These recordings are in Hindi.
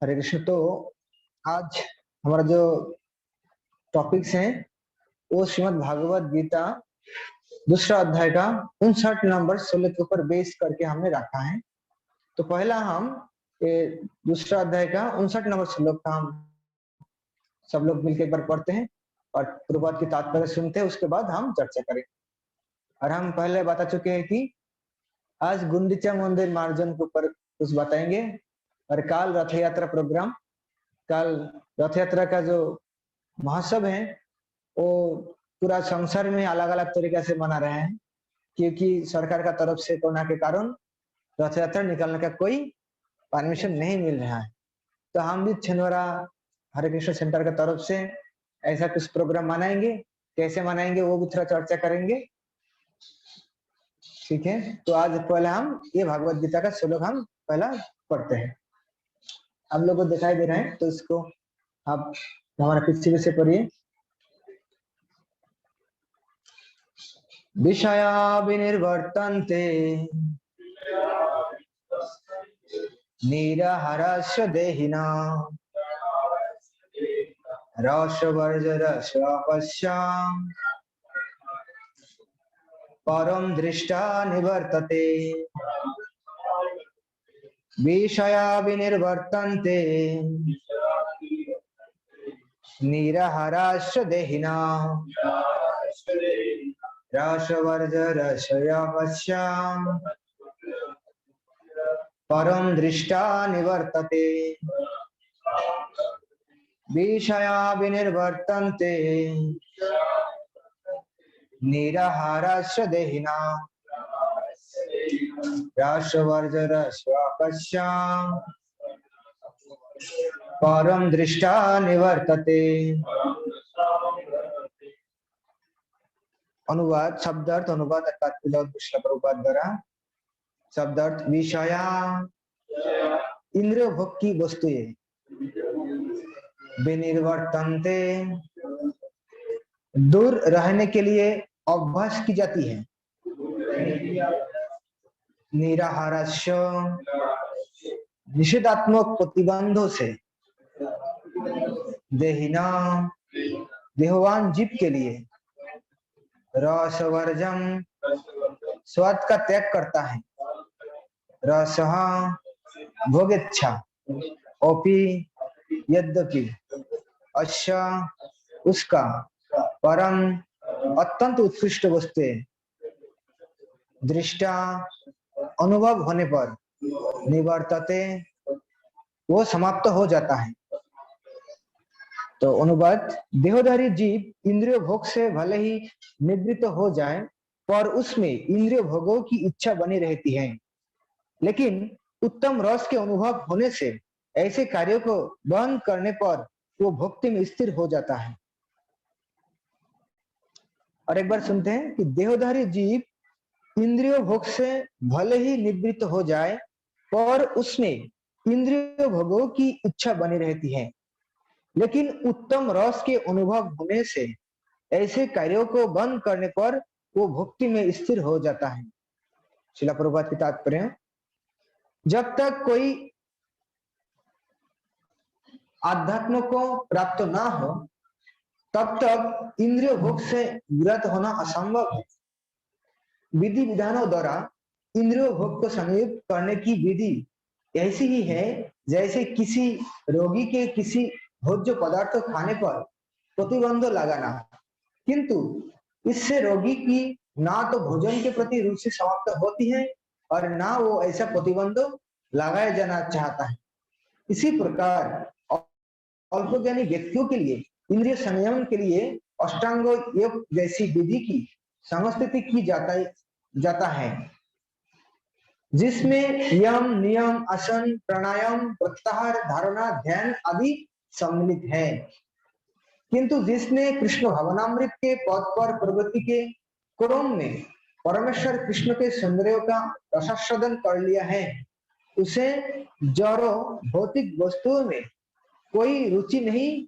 हरे कृष्ण। तो आज हमारा जो टॉपिक्स हैं वो श्रीमद् भागवत गीता दूसरा अध्याय का 59 नंबर श्लोक के ऊपर बेस करके हमने रखा है। तो पहला हम ये दूसरा अध्याय का 59 नंबर श्लोक का हम सब लोग मिलकर एक बार पढ़ते हैं और पूर्वपाद की तात्पर्य सुनते हैं, उसके बाद हम चर्चा करें। और हम पहले बता चुके हैं कि आज गुंडीचा मंदिर मार्जन के ऊपर कुछ बताएंगे और कल रथ यात्रा प्रोग्राम, कल रथ यात्रा का जो महोत्सव है वो पूरा संसार में अलग अलग तरीके से मना रहे हैं, क्योंकि सरकार का तरफ से कोरोना के कारण रथ यात्रा निकालने का कोई परमिशन नहीं मिल रहा है। तो हम भी छिंदवाड़ा हरे कृष्ण सेंटर की तरफ से ऐसा कुछ प्रोग्राम मनाएंगे, कैसे मनाएंगे वो भी थोड़ा चर्चा करेंगे। ठीक है, तो आज पहले हम ये भागवत गीता का श्लोक हम पहला पढ़ते हैं। हम लोग को दिखाई दे रहा है तो इसको आप हमारा पीछे से पढ़िए। विषया विनिर्वर्तन्ते निराहारस्य देहिना रसवर्जरस्यापश्याम् परम दृष्टा निवर्तते। विषया विनिर्वर्तन्ते निराहारस्य देहिना रसवर्जरस्यापश्याम् परम दृष्टा निवर्तते। विषया विनिर्वर्तन्ते निराहारस्य देहिना रसवर्जरस्यापश्याम् परम दृष्टा निवर्तते। अनुवाद शब्दार्थ अनुवाद अर्थात प्रभुपाद द्वारा शब्दार्थ विषया इंद्रिय भोग की वस्तुएं विनिर्वर्तन्ते दूर रहने के लिए अभ्यास की जाती है। निराहारस्य निषेधात्मक प्रतिबंधों से देहिना देहवान जीव के लिए रसवर्जम स्वाद का त्याग करता है। रसः भोगेच्छा ओपी यद्यपि अश्य उसका परम अत्यंत उत्कृष्ट वस्तु दृष्टा अनुभव होने पर निवर्तते वो समाप्त हो जाता है। तो अनुवाद देहधारी जीव इंद्रिय भोग से भले ही निवृत्त हो जाए पर उसमें इंद्रिय भोगों की इच्छा बनी रहती है, लेकिन उत्तम रस के अनुभव होने से ऐसे कार्यों को बंद करने पर वो भक्ति में स्थिर हो जाता है। और एक बार सुनते हैं कि देहधारी जीव इंद्रिय भोग से भले ही निवृत्त हो जाए पर उसमें इंद्रिय भोगों की इच्छा बनी रहती है, लेकिन उत्तम रस के अनुभव होने से ऐसे कार्यों को बंद करने पर वो भक्ति में स्थिर हो जाता है। श्रील प्रभुपाद की तात्पर्य, जब तक कोई आध्यात्म को प्राप्त ना हो तब तक इंद्रिय भोग से विरत होना असंभव है। विधि विधानों द्वारा इंद्रिय भोग को संयुक्त करने की विधि ऐसी ही है जैसे किसी रोगी के किसी भोज्य पदार्थ खाने पर प्रतिबंध लगाना, किंतु इससे रोगी की ना तो भोजन के प्रति रुचि समाप्त होती है और ना वो ऐसा प्रतिबंध लगाया जाना चाहता है। इसी प्रकार अल्पज्ञानी व्यक्तियों के लिए इंद्रिय संयम के लिए अष्टांग योग जैसी विधि की संस्थिति की जाता है, जिसमें यम नियम आसन प्राणायाम प्रत्याहार धारणा ध्यान आदि सम्मिलित है। किंतु जिसने कृष्ण भावनामृत के पद पर प्रगति के क्रम में परमेश्वर कृष्ण के सौंदर्य का रसास्वादन कर लिया है, उसे जड़ों भौतिक वस्तुओं में कोई रुचि नहीं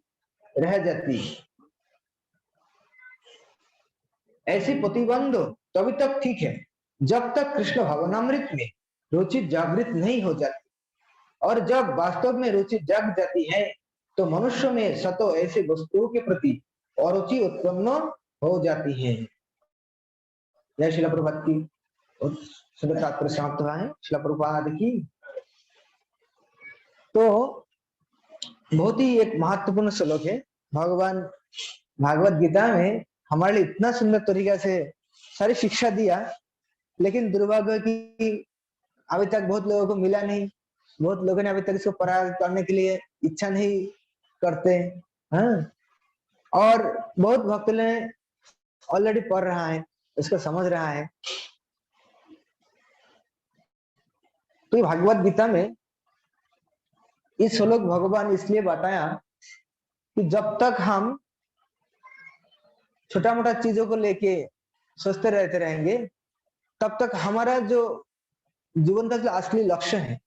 रह जाती। ऐसी प्रतिबंध तभी तक ठीक है जब तक कृष्ण भावनामृत में रुचि जागृत नहीं हो जाती और जब वास्तव में रुचि जग जाती है तो मनुष्य में सतो ऐसे वस्तुओं के प्रति अरुचि उत्पन्न हो जाती है। जय शिला प्रभुपाद की सुंदर तात्पर्य समाप्त हुआ है। शिला प्रभुपाद की। तो बहुत ही एक महत्वपूर्ण श्लोक है। भगवान भागवत गीता में हमारे लिए इतना सुंदर तरीका से सारी शिक्षा दिया, लेकिन दुर्भाग्य की अभी तक बहुत लोगों को मिला नहीं। बहुत लोगों ने अभी तक इसको पढ़ा करने के लिए इच्छा नहीं करते। हाँ, और बहुत भक्त ने ऑलरेडी पढ़ रहा है, उसको समझ रहा है। तो भागवत गीता में इस श्लोक भगवान इसलिए बताया कि जब तक हम छोटा मोटा चीजों को लेके सोचते रहते रहेंगे, तब तक हमारा जो जीवन का जो असली लक्ष्य है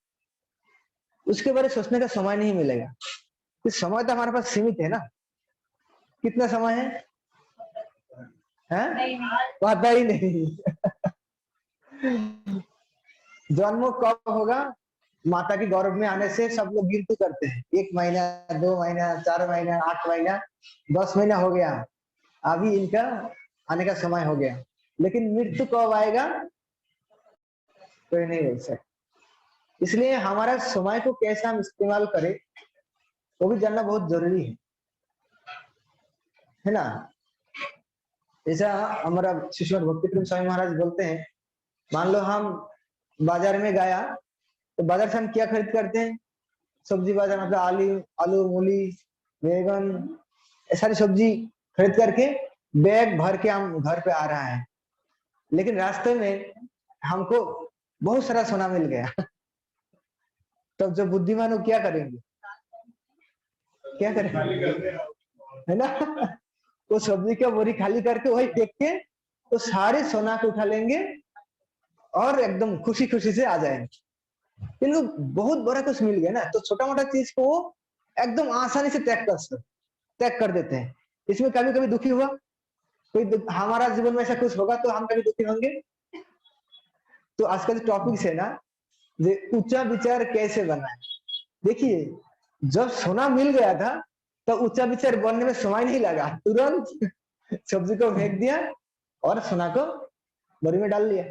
उसके बारे में सोचने का समय नहीं मिलेगा। इस समय तो हमारे पास सीमित है ना। कितना समय है? पता ही नहीं। जन्म कब होगा? माता के गर्भ में आने से सब लोग गिनती करते हैं। 1 महीना, 2 महीना, 4 महीना, 8 महीना, 10 महीना हो गया, अभी इनका आने का समय हो गया। लेकिन मृत्यु कब आएगा कोई नहीं बोल सकता। इसलिए हमारा समय को कैसे हम इस्तेमाल करें वो भी जानना बहुत जरूरी है ना। ऐसा हमारा शिष्य भक्ति प्रेम स्वामी महाराज बोलते हैं, मान लो हम बाजार में गया तो बाजार से हम क्या खरीद करते हैं? सब्जी बाजार, मतलब आलू, मूली, बैगन, सारी सब्जी खरीद करके बैग भर के हम घर पे आ रहा है। लेकिन रास्ते में हमको बहुत सारा सोना मिल गया। तब जो बुद्धिमान हो क्या करेंगे? क्या करेंगे? है ना। वो सब्जी का बोरी खाली करके वही फेंक के तो सारे सोना को उठा लेंगे और एकदम खुशी खुशी से आ जाएंगे। किन्तु बहुत बड़ा कुछ मिल गया ना, तो छोटा मोटा चीज को वो एकदम आसानी से त्याग कर देते हैं। इसमें कभी कभी दुखी हुआ कोई, हमारा जीवन में ऐसा कुछ होगा तो हम कभी दुखी होंगे। तो आज का जो टॉपिक है ना, ऊंचा विचार कैसे बनाए। देखिए, जब सोना मिल गया था तो ऊंचा विचार बनने में समय नहीं लगा, तुरंत सब्जी को फेंक दिया और सोना को बोरी में डाल दिया।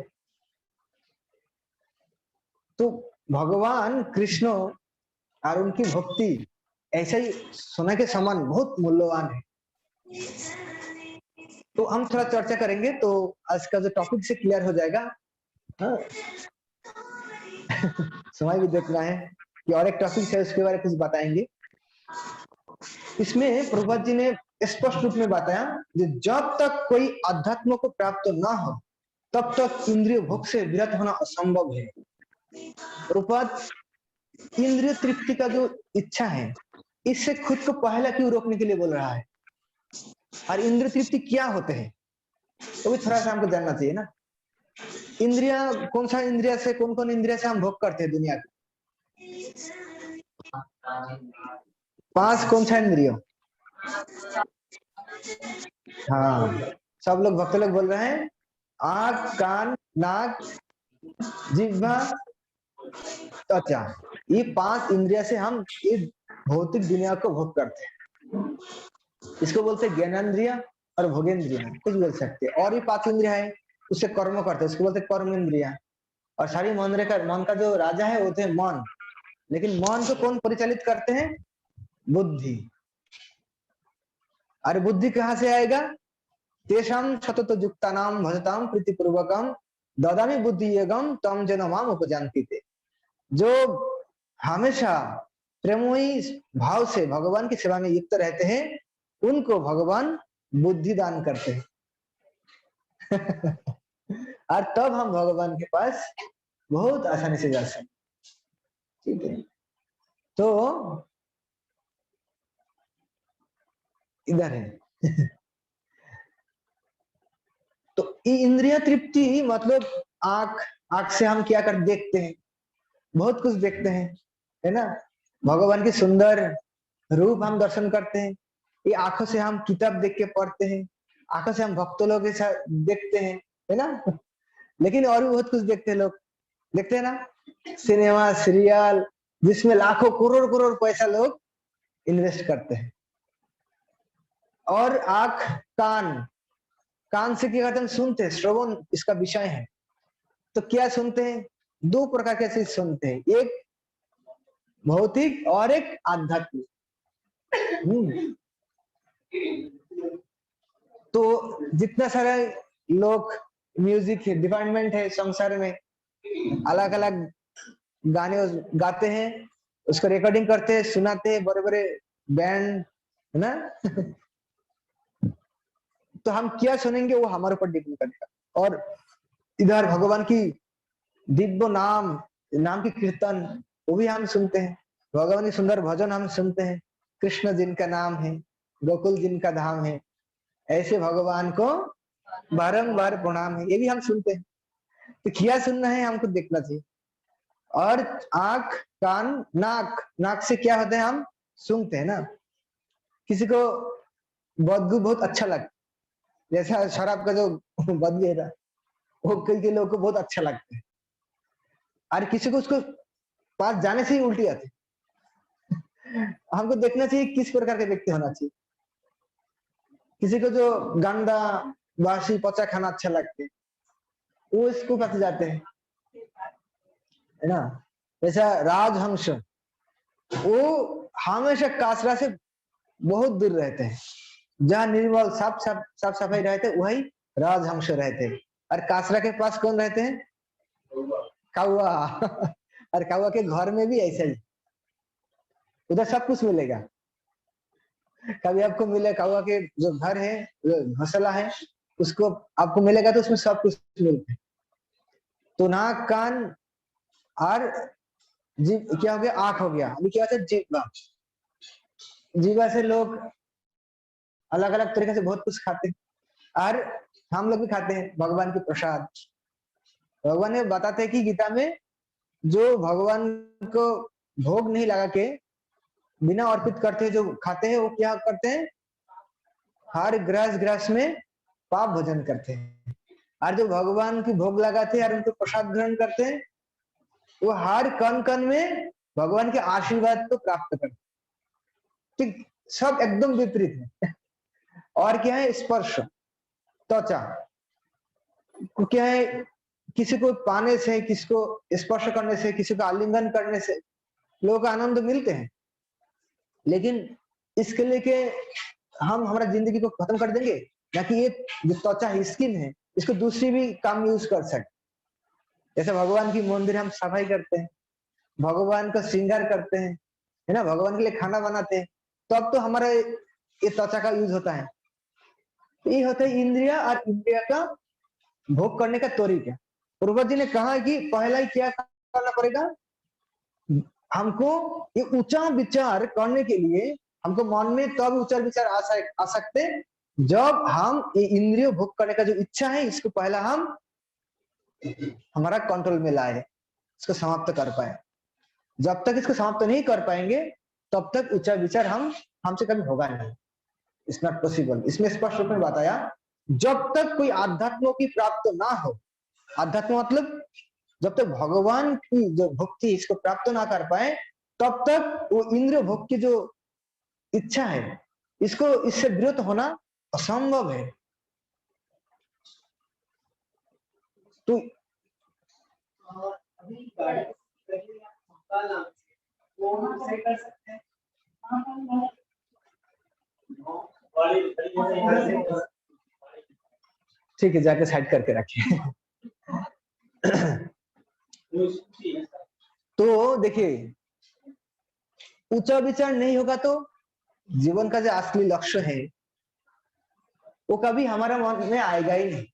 तो भगवान कृष्ण और उनकी भक्ति ऐसा ही सोना के समान बहुत मूल्यवान है। तो हम थोड़ा चर्चा करेंगे तो आज का जो टॉपिक से क्लियर हो जाएगा। हाँ। समय भी देखना है कि और एक टॉपिक है, उसके बारे में कुछ बताएंगे। इसमें प्रभुपाद जी ने स्पष्ट रूप में बताया कि जब तक कोई अध्यात्म को प्राप्त ना हो तब तक इंद्रिय भोग से विरत होना असंभव है। प्रभुपाद इंद्रिय तृप्ति का जो इच्छा है, इससे खुद को पहला क्यों रोकने के लिए बोल रहा है, और इंद्रिय तृप्ति क्या होते हैं तो भी थोड़ा सा हमको जानना चाहिए ना। इंद्रिया कौन सा इंद्रिया से, कौन कौन इंद्रिया से हम भोग करते हैं दुनिया के? 5 कौन सा इंद्रिय? हाँ, सब लोग भक्त लोग बोल रहे हैं, आंख, कान, नाक, जिह्वा, त्वचा। ये 5 इंद्रिया से हम इस भौतिक दुनिया को भोग करते हैं। इसको बोलते हैं ज्ञानेंद्रिय और भोगेंद्रिय, कुछ बोल सकते हैं। और भी 5 इंद्रिया है उससे कर्म करते हैं, उसको बोलते हैं कर्म इंद्रिया। और सारी मन का जो राजा है वो होते हैं मन। लेकिन मन को कौन परिचालित करते हैं? बुद्धि। अरे बुद्धि कहाँ से आएगा? तेषां सतत युक्तानां भजतां प्रीतिपूर्वकं ददामि बुद्धि योगं तम जन माम उपजानति ते। जो हमेशा प्रेमोही भाव से भगवान की सेवा में युक्त रहते हैं, उनको भगवान बुद्धि दान करते हैं। और तब हम भगवान के पास बहुत आसानी से जा सकते। ठीक है, तो इधर है। तो इंद्रिय तृप्ति मतलब आंख से हम क्या कर देखते हैं? बहुत कुछ देखते हैं, है ना। भगवान की सुंदर रूप हम दर्शन करते हैं। ये आंखों से हम किताब देख के पढ़ते हैं, आंखों से हम भक्तों लोग के साथ देखते हैं, है ना। लेकिन और भी बहुत कुछ देखते हैं लोग, देखते हैं ना, सिनेमा, सीरियल, जिसमें लाखों करोड़ करोड़ पैसा लोग इन्वेस्ट करते हैं। और आंख, कान, कान से क्या करते हैं, सुनते हैं, श्रवण इसका विषय है। तो क्या सुनते हैं, दो प्रकार के चीज सुनते हैं, एक भौतिक और एक आध्यात्मिक। तो जितना सारा लोग म्यूजिक डिपार्टमेंट है संसार में, अलग अलग गाने गाते हैं, उसको रिकॉर्डिंग करते हैं, सुनाते हैं, बड़े बड़े बैंड है ना। तो हम क्या सुनेंगे वो हमारे ऊपर डिपेंड करेगा। और इधर भगवान की दिव्य नाम, नाम की कीर्तन वो भी हम सुनते हैं, भगवान की सुंदर भजन हम सुनते हैं। कृष्ण जिनका नाम है, गोकुल जिनका धाम है, ऐसे भगवान को बारंबार प्रणाम है, ये भी हम सुनते हैं। तो क्या सुनना है, हमको देखना चाहिए। और आंख, कान, नाक, नाक से क्या होता है, हम सूंघते हैं ना। किसी को बदबू बहुत अच्छा लगता है, जैसा शराब का जो बदबू है ना, वो कई लोगों को बहुत अच्छा लगता है। और किसी को उसको पास जाने से ही उल्टी आती है। हमको देखना चाहिए किस प्रकार के व्यक्ति होना चाहिए। किसी को जो गंदा बासी पचा खाना अच्छा लगता है, वो इसको पास जाते हैं, है ना। जैसा राजहंस, वो हमेशा कासरा से बहुत दूर रहते हैं। जहाँ निर्मल साफ साफ साफ सफाई रहते वही राजहंस रहते हैं। और कासरा के पास कौन रहते हैं, कौवा। और कौवा के घर में भी ऐसा ही, उधर सब कुछ मिलेगा। कभी आपको मिले कौवा के जो घर है, जो घोंसला है, उसको आपको मिलेगा तो उसमें सब कुछ मिलता है। तो नाक, कान और जीभ, क्या हो गया, आंख हो गया। अभी क्या होता है, जीभ। जीवा से लोग अलग अलग तरीके से बहुत कुछ खाते हैं। और हम लोग भी खाते हैं भगवान की प्रसाद। भगवान ने बताते हैं कि गीता में, जो भगवान को भोग नहीं लगा के बिना अर्पित करते हैं, जो खाते हैं, वो क्या करते हैं, हर ग्रास ग्रास में पाप भोजन करते हैं। और जो भगवान की भोग लगाते हैं और उनको प्रसाद ग्रहण करते हैं, वो हर कण कण में भगवान के आशीर्वाद को प्राप्त करते हैं। ठीक, सब एकदम विपरीत है। और क्या है, स्पर्श, त्वचा, क्या है, किसी को पाने से, किसी को स्पर्श करने से, किसी को आलिंगन करने से लोगों को आनंद मिलते हैं। लेकिन इसके लिए के हम हमारा जिंदगी को खत्म कर देंगे ना, कि ये जो त्वचा है, स्किन है, इसको दूसरी भी काम यूज कर सकते। जैसे भगवान की मंदिर हम सफाई करते हैं, भगवान का श्रृंगार करते हैं, है ना, भगवान के लिए खाना बनाते हैं, तो अब तो हमारा ये त्वचा का यूज होता है। तो ये होता है इंद्रिया और इंद्रिया का भोग करने का तरीका। पूर्वज जी ने कहा कि पहला ही क्या करना पड़ेगा, हमको ये ऊंचा विचार करने के लिए हमको मन में तब ऊंचा विचार आ सकते जब हम ये इंद्रियों भोग करने का जो इच्छा है, इसको पहला हम हमारा कंट्रोल में लाए, इसको समाप्त कर पाए। जब तक इसको समाप्त नहीं कर पाएंगे, तब तक ऊंचा विचार हमसे कभी होगा नहीं। It's not possible. इसमें स्पष्ट रूप में बताया, जब तक कोई आध्यात्म की प्राप्त ना हो, आध्यात्म मतलब जब तक भगवान की जो भक्ति इसको प्राप्त ना कर पाए, तब तक वो इंद्रिय भोग की जो इच्छा है, इसको इससे विरत होना असंभव है। तो अभी गाड़ी कर सकते हैं, ठीक है, जाके साइड करके रखिए। तो देखिए, ऊंचा विचार नहीं होगा तो जीवन का जो असली लक्ष्य है वो कभी हमारा मन में आएगा ही नहीं।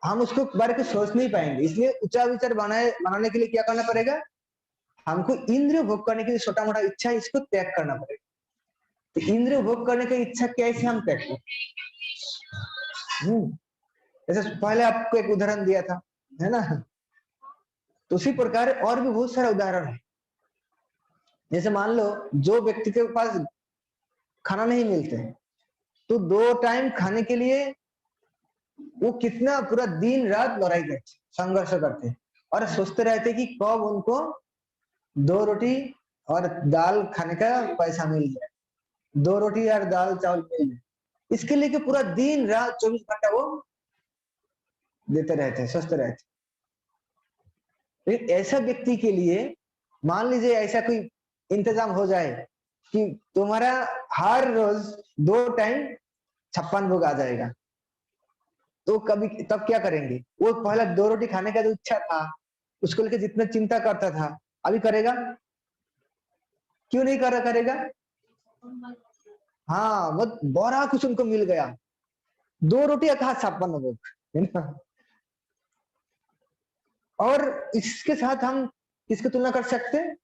हम उसको बारे में सोच नहीं पाएंगे। इसलिए ऊंचा विचार बनाने के लिए क्या करना पड़ेगा, हमको इंद्रिय भोग करने के लिए छोटा मोटा इच्छा इसको त्याग करना पड़ेगा। तो इंद्रिय भोग करने की इच्छा कैसे हम त्याग करें? जैसे पहले आपको एक उदाहरण दिया था, है ना। तो उसी प्रकार और भी बहुत सारे उदाहरण है। जैसे मान लो जो व्यक्ति के पास खाना नहीं मिलते हैं, तो 2 टाइम खाने के लिए वो कितना पूरा दिन रात लड़ाई करते, संघर्ष करते और सोचते रहते कि कब उनको 2 रोटी और दाल खाने का पैसा मिल जाए, 2 रोटी और दाल चावल मिल जाए, इसके लिए कि पूरा दिन रात 24 घंटा वो देते रहते हैं, स्वस्थ रहते हैं। लेकिन ऐसा व्यक्ति के लिए मान लीजिए ऐसा कोई इंतजाम हो जाए कि तुम्हारा हर रोज 2 टाइम 56 भोग आ जाएगा, तो कभी तब क्या करेंगे? वो पहला 2 रोटी खाने का जो इच्छा था, उसको लेकर जितना चिंता करता था, अभी करेगा? क्यों नहीं करेगा? हाँ, वो बड़ा कुछ उनको मिल गया, 2 रोटी कहा 56 भोग, है ना? और इसके साथ हम किसकी तुलना कर सकते हैं?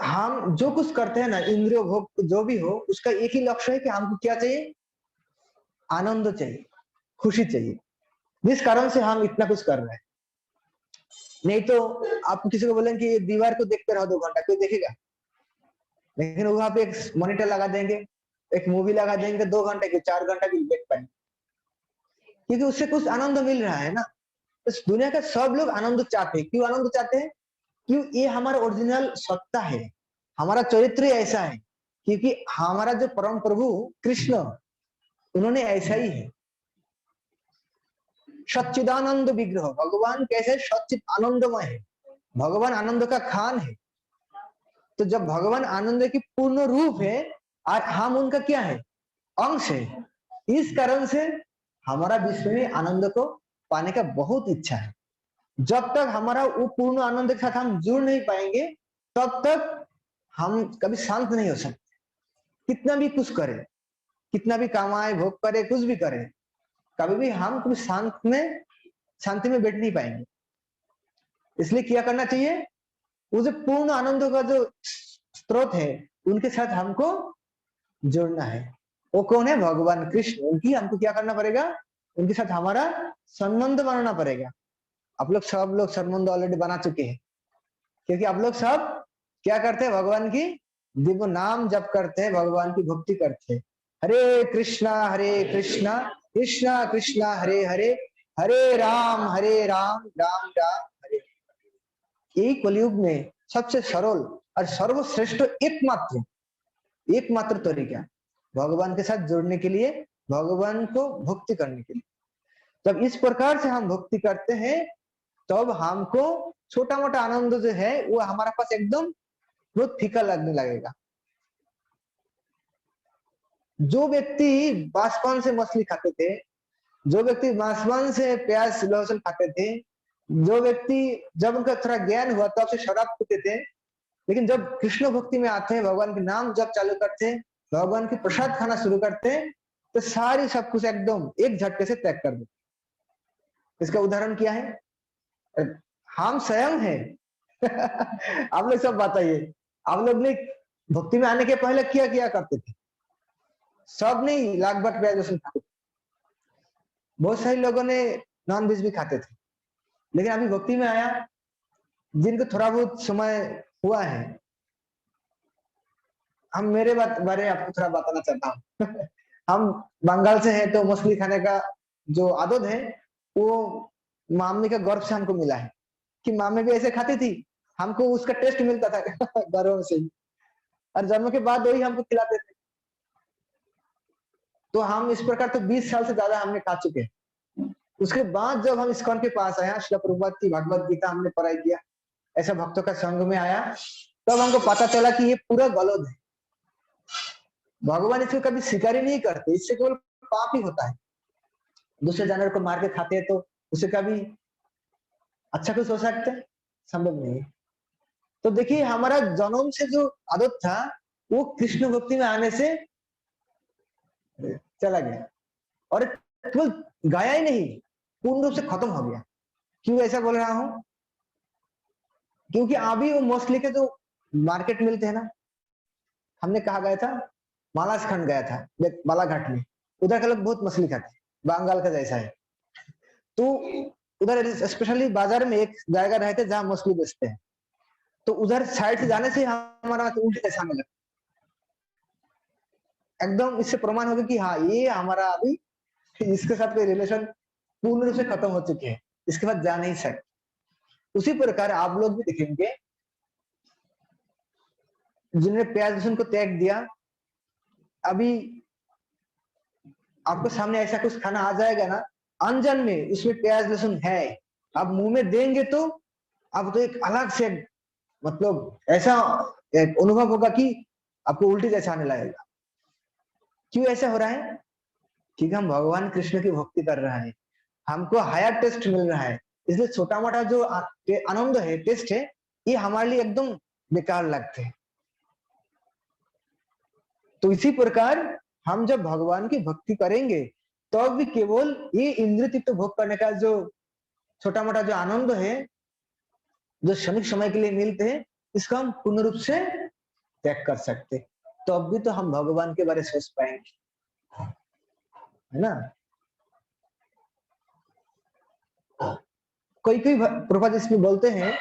हम जो कुछ करते हैं ना, इंद्रिय भोग जो भी हो, उसका एक ही लक्ष्य है कि हमको क्या चाहिए? आनंद चाहिए, खुशी चाहिए, जिस कारण से हम इतना कुछ कर रहे हैं। नहीं तो आप किसी को बोलेंगे कि ये दीवार को देखते रहो 2 घंटा, कोई देखेगा? लेकिन वहां पे एक मॉनिटर लगा देंगे, एक मूवी लगा देंगे, 2 घंटे की 4 घंटा की देख पाएंगे, क्योंकि उससे कुछ आनंद मिल रहा है ना। इस दुनिया का सब लोग आनंद चाहते हैं। क्यों आनंद चाहते हैं? क्यों? ये हमारा ओरिजिनल सत्ता है, हमारा चरित्र ऐसा है, क्योंकि हमारा जो परम प्रभु कृष्ण, उन्होंने ऐसा ही है, सच्चिदानंद विग्रह। भगवान कैसे? सच्चिद आनंदमय है, भगवान आनंद का खान है। तो जब भगवान आनंद की पूर्ण रूप है और हम उनका क्या है? अंश है, इस कारण से हमारा विश्व में आनंद को पाने का बहुत इच्छा है। जब तक हमारा वो पूर्ण आनंद के साथ हम जुड़ नहीं पाएंगे, तब तक हम कभी शांत नहीं हो सकते। कितना भी कुछ करें, कितना भी कमाए, भोग करे, कुछ भी करें, कभी भी हम कभी शांति में बैठ नहीं पाएंगे। इसलिए क्या करना चाहिए? वो जो पूर्ण आनंद का जो स्रोत है, उनके साथ हमको जुड़ना है। वो कौन है? भगवान कृष्ण। उनकी हमको क्या करना पड़ेगा? उनके साथ हमारा संबंध बनाना पड़ेगा। आप लोग सब लोग संबंध ऑलरेडी बना चुके हैं, क्योंकि आप लोग सब क्या करते हैं? भगवान की दिव्य नाम जप करते हैं, भगवान की भक्ति करते हैं। हरे कृष्णा कृष्णा कृष्णा हरे हरे, हरे राम राम राम हरे। यही कलयुग में सबसे सरल और सर्वश्रेष्ठ एकमात्र तरीका भगवान के साथ जुड़ने के लिए, भगवान को भक्ति करने के लिए। जब इस प्रकार से हम भक्ति करते हैं, तब हमको छोटा मोटा आनंद जो है वो हमारे पास एकदम बहुत फीका लगने लगेगा। जो व्यक्ति बासपान से मछली खाते थे, जो व्यक्ति बासपान से प्याज लहसुन खाते थे, जो व्यक्ति जब उनका थोड़ा ज्ञान हुआ तब से शराब पीते थे, लेकिन जब कृष्ण भक्ति में आते हैं, भगवान के नाम जब चालू करते हैं, भगवान की प्रसाद खाना शुरू करते हैं, तो सारी सब कुछ एकदम एक झटके से त्याग कर देते। इसका उदाहरण क्या है? हम स्वयं हैं। आप लोग सब बताइए, आप लोग ने भक्ति में आने के पहले क्या किया करते थे? सब नहीं, लगभग प्याज लहसुन खाते थे। बहुत सारे लोगों ने नॉन वेज भी खाते थे, लेकिन अभी भक्ति में आया, जिनको थोड़ा बहुत समय हुआ है, हम मेरे बारे आपको थोड़ा बताना चाहता हूँ। हम बंगाल से हैं, तो मछली खाने का जो आदत है वो मामी का गर्भ से हमको मिला है, कि मामी भी ऐसे खाती थी, हमको उसका टेस्ट मिलता था गर्भ से ही, और जन्म के बाद वही हमको खिलाते थे। तो हम इस प्रकार तो 20 साल से ज्यादा हमने खा चुके हैं। उसके बाद जब हम इस्कॉन के पास आया, श्रील प्रभुपाद की भगवत गीता हमने पढ़ाई किया, ऐसा भक्तों का संघ में आया, तब हमको पता चला कि ये पूरा गलत है। भगवान इसको कभी स्वीकार ही नहीं करते, इससे केवल पाप ही होता है। दूसरे जानवर को मार के खाते हैं, तो उसे कभी अच्छा कुछ हो सकता है? संभव नहीं। तो देखिए, हमारा जन्म से जो आदत था वो कृष्ण भक्ति में आने से चला गया, और केवल गाया ही नहीं, पूर्ण रूप से खत्म हो गया। क्यों ऐसा बोल रहा हूं? क्योंकि अभी वो मछली के जो मार्केट मिलते हैं ना, हमने कहा गया था, मालास खंड गया था बालाघाट में, उधर के लोग बहुत मछली खाते हैं, बंगाल का जैसा है। तो उधर स्पेशली बाजार में एक जाएगा रहते जहां मछली बेचते हैं, तो उधर साइड से जाने से हमारा उल्टी जैसा आने लगता, एकदम इससे प्रमाण हो गया कि हाँ, ये हमारा अभी इसके साथ कोई रिलेशन पूर्ण रूप से खत्म हो चुके हैं, इसके बाद जा नहीं सकते। उसी प्रकार आप लोग भी देखेंगे जिन्होंने प्याज लहसुन को त्याग दिया, अभी आपको सामने ऐसा कुछ खाना आ जाएगा ना, अनजान में उसमें प्याज लहसुन है, आप मुंह में देंगे तो आप तो एक अलग से मतलब ऐसा एक अनुभव होगा कि आपको उल्टी जैसा आने लगेगा। क्यों ऐसा हो रहा है? क्योंकि हम भगवान कृष्ण की भक्ति कर रहे हैं, हमको हायर टेस्ट मिल रहा है, इसलिए छोटा मोटा जो आनंद है, टेस्ट है, ये हमारे लिए एकदम बेकार लगते हैं। तो इसी प्रकार हम जब भगवान की भक्ति करेंगे तो भी केवल ये इंद्रिय तृप्त भोग करने का जो छोटा मोटा जो आनंद है, जो क्षणिक समय के लिए मिलते हैं, इसका हम पूर्ण रूप से त्याग कर सकते, तो अब भी तो हम भगवान के बारे में सोच पाएंगे, है ना। कोई कोई प्रभुपाद इसमें बोलते हैं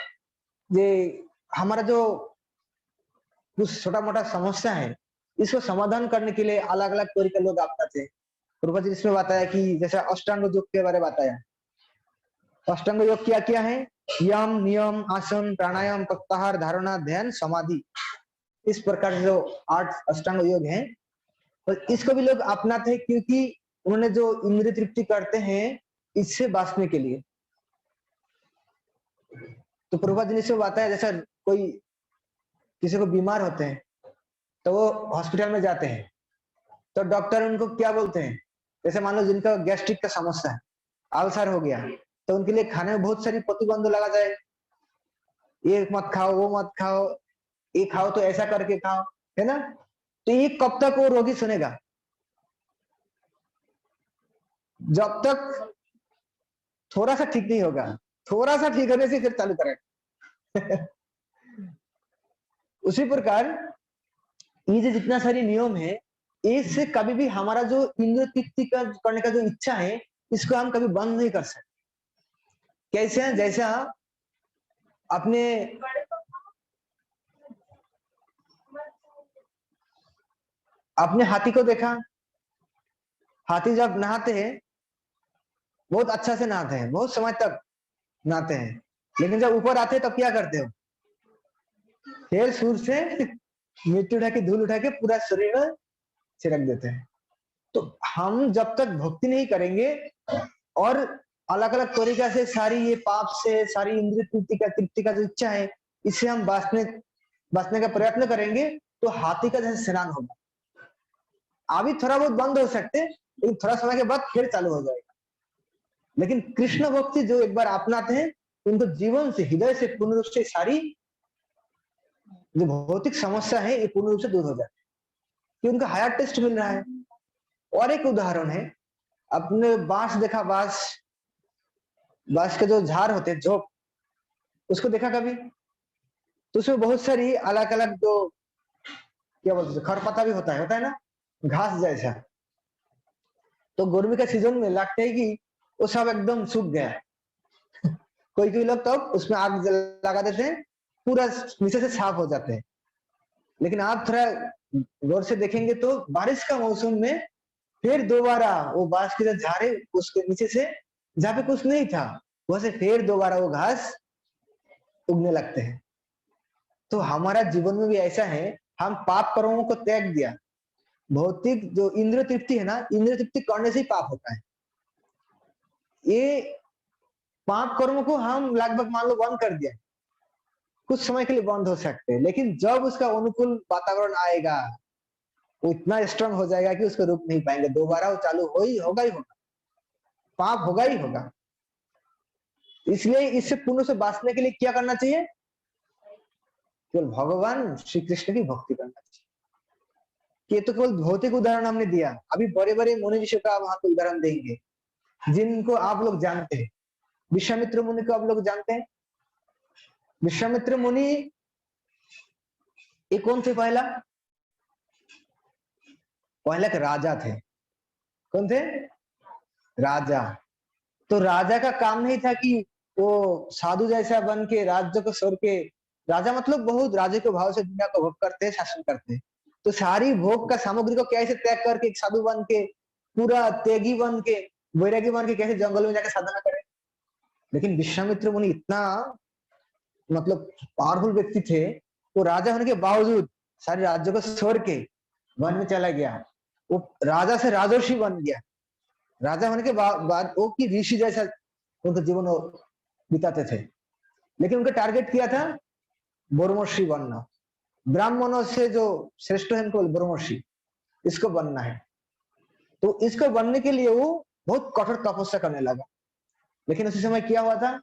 कि हमारा जो कुछ छोटा मोटा समस्या है, इसको समाधान करने के लिए अलग अलग तरीके लोग अपनाते हैं। प्रभुपाद जी इसमें बताया कि जैसे अष्टांग योग के बारे में बताया, अष्टांग योग क्या क्या है? यम, नियम, आसन, प्राणायाम, प्रत्याहार, धारणा, ध्यान, समाधि, इस प्रकार जो 8 अष्टांग योग हैं, तो इसको भी लोग अपनाते हैं क्योंकि उन्होंने जो इंद्रिय तृप्ति करते हैं इससे बांचने के लिए। तो प्रभुपाद जी ने इसमें बताया जैसा कोई किसी को बीमार होते हैं तो वो हॉस्पिटल में जाते हैं, तो डॉक्टर उनको क्या बोलते हैं, जैसे मान लो जिनका गैस्ट्रिक का समस्या है, अल्सर हो गया, तो उनके लिए खाने में बहुत सारी प्रतिबंध लगा जाए, ये मत खाओ, वो मत खाओ, ये खाओ तो ऐसा करके खाओ, है ना। तो ये कब तक वो रोगी सुनेगा? जब तक थोड़ा सा ठीक नहीं होगा, थोड़ा सा ठीक होने से फिर चालू करेगा। उसी प्रकार ये जो जितना सारी नियम है, इससे कभी भी हमारा जो इंद्रिय तृप्ति करने का जो इच्छा है, इसको हम कभी बंद नहीं कर सकते। कैसे है? जैसा अपने अपने हाथी को देखा, हाथी जब नहाते हैं बहुत अच्छा से नहाते हैं, बहुत समय तक नहाते हैं, लेकिन जब ऊपर आते हैं तब क्या करते हो? फिर सूर से मिट्टी उठा के, धूल उठा के पूरा शरीर में छिड़क देते हैं। तो हम जब तक भक्ति नहीं करेंगे और अलग अलग तरीका से सारी ये पाप से, सारी इंद्रिय तृप्ति का जो इच्छा है, इससे हम बचने का प्रयत्न करेंगे, तो हाथी का जैसे स्नान होगा। अभी थोड़ा बहुत बंद हो सकते, लेकिन थोड़ा समय के बाद फिर चालू हो जाएगा। लेकिन कृष्ण भक्ति जो एक बार अपनाते हैं, उनको जीवन से, हृदय से पूर्ण रूप से सारी जो भौतिक समस्या है ये पूर्ण रूप से दूर हो जाती है, कि उनका हायर टेस्ट मिल रहा है। और एक उदाहरण है, अपने बांस देखा, बांस बांस के जो झाड़ होते हैं, झोप, उसको देखा कभी? तो उसमें बहुत सारी अलग अलग जो क्या बोलते हैं, खरपत्ता भी होता है ना, घास जैसा। तो गर्मी का सीजन में लगता है कि वो सब एकदम सूख गया। कोई कोई लोग तो उसमें आग लगा देते हैं, पूरा नीचे से साफ हो जाते हैं। लेकिन आप थोड़ा गौर से देखेंगे तो बारिश का मौसम में फिर दोबारा वो बांस के जो झाड़े, उसके नीचे से जहाँ पे कुछ नहीं था, वहां से फिर दोबारा वो घास उगने लगते हैं। तो हमारा जीवन में भी ऐसा है, हम पाप कर्मों को त्याग दिया, भौतिक जो इंद्रिय तृप्ति है ना, इंद्रिय तृप्ति करने से ही पाप होता है। ये पाप कर्मों को हम लगभग मान लो बंद कर दिया, कुछ समय के लिए बंद हो सकते हैं, लेकिन जब उसका अनुकूल वातावरण आएगा, वो इतना स्ट्रांग हो जाएगा कि उसको रोक नहीं पाएंगे, दोबारा वो चालू होगा ही होगा, पाप होगा ही होगा। इसलिए इससे पूर्ण से बचने के लिए क्या करना चाहिए? केवल भगवान श्री कृष्ण की भक्ति करना चाहिए। ये तो केवल भौतिक उदाहरण हमने दिया, अभी बड़े बड़े मुनि ऋषि का वहां पे उदाहरण देंगे जिनको आप लोग जानते हैं। विश्वामित्र मुनि को आप लोग जानते हैं? विश्वामित्र मुनि ये कौन थे? पहला के राजा थे। कौन थे? राजा। तो राजा का काम नहीं था कि वो साधु जैसा बन के राज्य को छोड़ के, राजा मतलब बहुत राजे के भाव से दुनिया को भोग करते, शासन करते, तो सारी भोग का सामग्री को कैसे त्याग करके एक साधु बन के, पूरा त्यागी बन के, वैरागी बन के कैसे जंगल में जाकर साधना करे। लेकिन विश्वामित्र मुनि इतना मतलब पावरफुल व्यक्ति थे, वो राजा होने के बावजूद सारे राज्यों को छोड़ के वन में चला गया। वो राजा से राजर्षि बन गया। राजा होने के बाद वो की ऋषि जैसा उनका जीवन वो बिताते थे। लेकिन उनका टारगेट किया था ब्रह्मर्षि बनना। ब्राह्मणों से जो श्रेष्ठ है उनको ब्रह्मर्षि, इसको बनना है। तो इसको बनने के लिए वो बहुत कठोर तपस्या करने लगा। लेकिन उसी समय क्या हुआ था,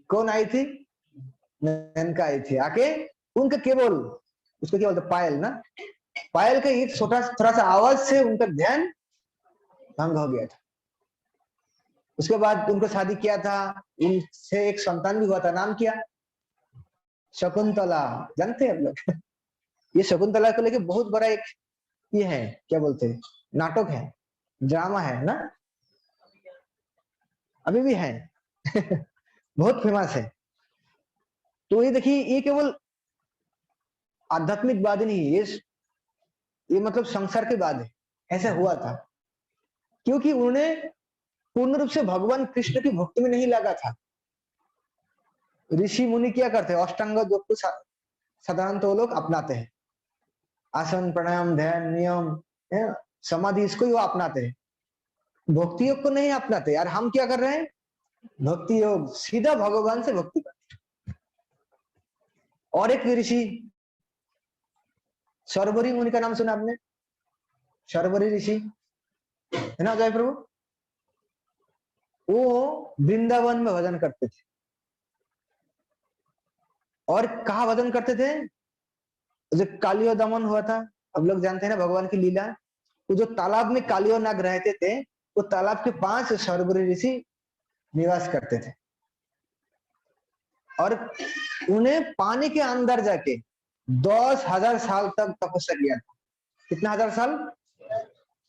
कौन आई थी, मेनका आई थी। आके उनका केवल उसको क्या बोलते पायल ना, पायल का एक छोटा थोड़ा सा आवाज से उनका ध्यान भंग हो गया था। उसके बाद उनको शादी किया था, उनसे एक संतान भी हुआ था। नाम क्या, शकुंतला। जानते हैं आप लोग ये शकुंतला को लेके बहुत बड़ा एक ये है, क्या बोलते हैं, नाटक है, ड्रामा है ना, अभी भी है बहुत फेमस है। तो ये देखिए, ये केवल आध्यात्मिक बात ही नहीं है, ये मतलब संसार के बाद है, ऐसा हुआ था। क्योंकि उन्हें पूर्ण रूप से भगवान कृष्ण की भक्ति में नहीं लगा था। ऋषि मुनि क्या करते हैं, अष्टांग योग को साधारणतः वो लोग अपनाते हैं। आसन, प्राणायाम, ध्यान, नियम, समाधि, इसको ही वो अपनाते हैं। भक्ति योग को नहीं अपनाते। यार हम क्या कर रहे हैं, भक्ति योग, सीधा भगवान से भक्ति करते। और एक ऋषि शर्वरी मुनि का नाम सुना आपने, शर्वरी ऋषि है ना जय प्रभु। वो वृंदावन में भजन करते थे। और कहा भजन करते थे, जो कालियो दमन हुआ था, अब लोग जानते हैं ना भगवान की लीला। वो जो तालाब में कालियो नाग रहते थे, वो तालाब के पास शर्वरी ऋषि निवास करते थे। और उन्हें पानी के अंदर जाके 10,000 साल तक तपस्या किया था। कितना हजार साल,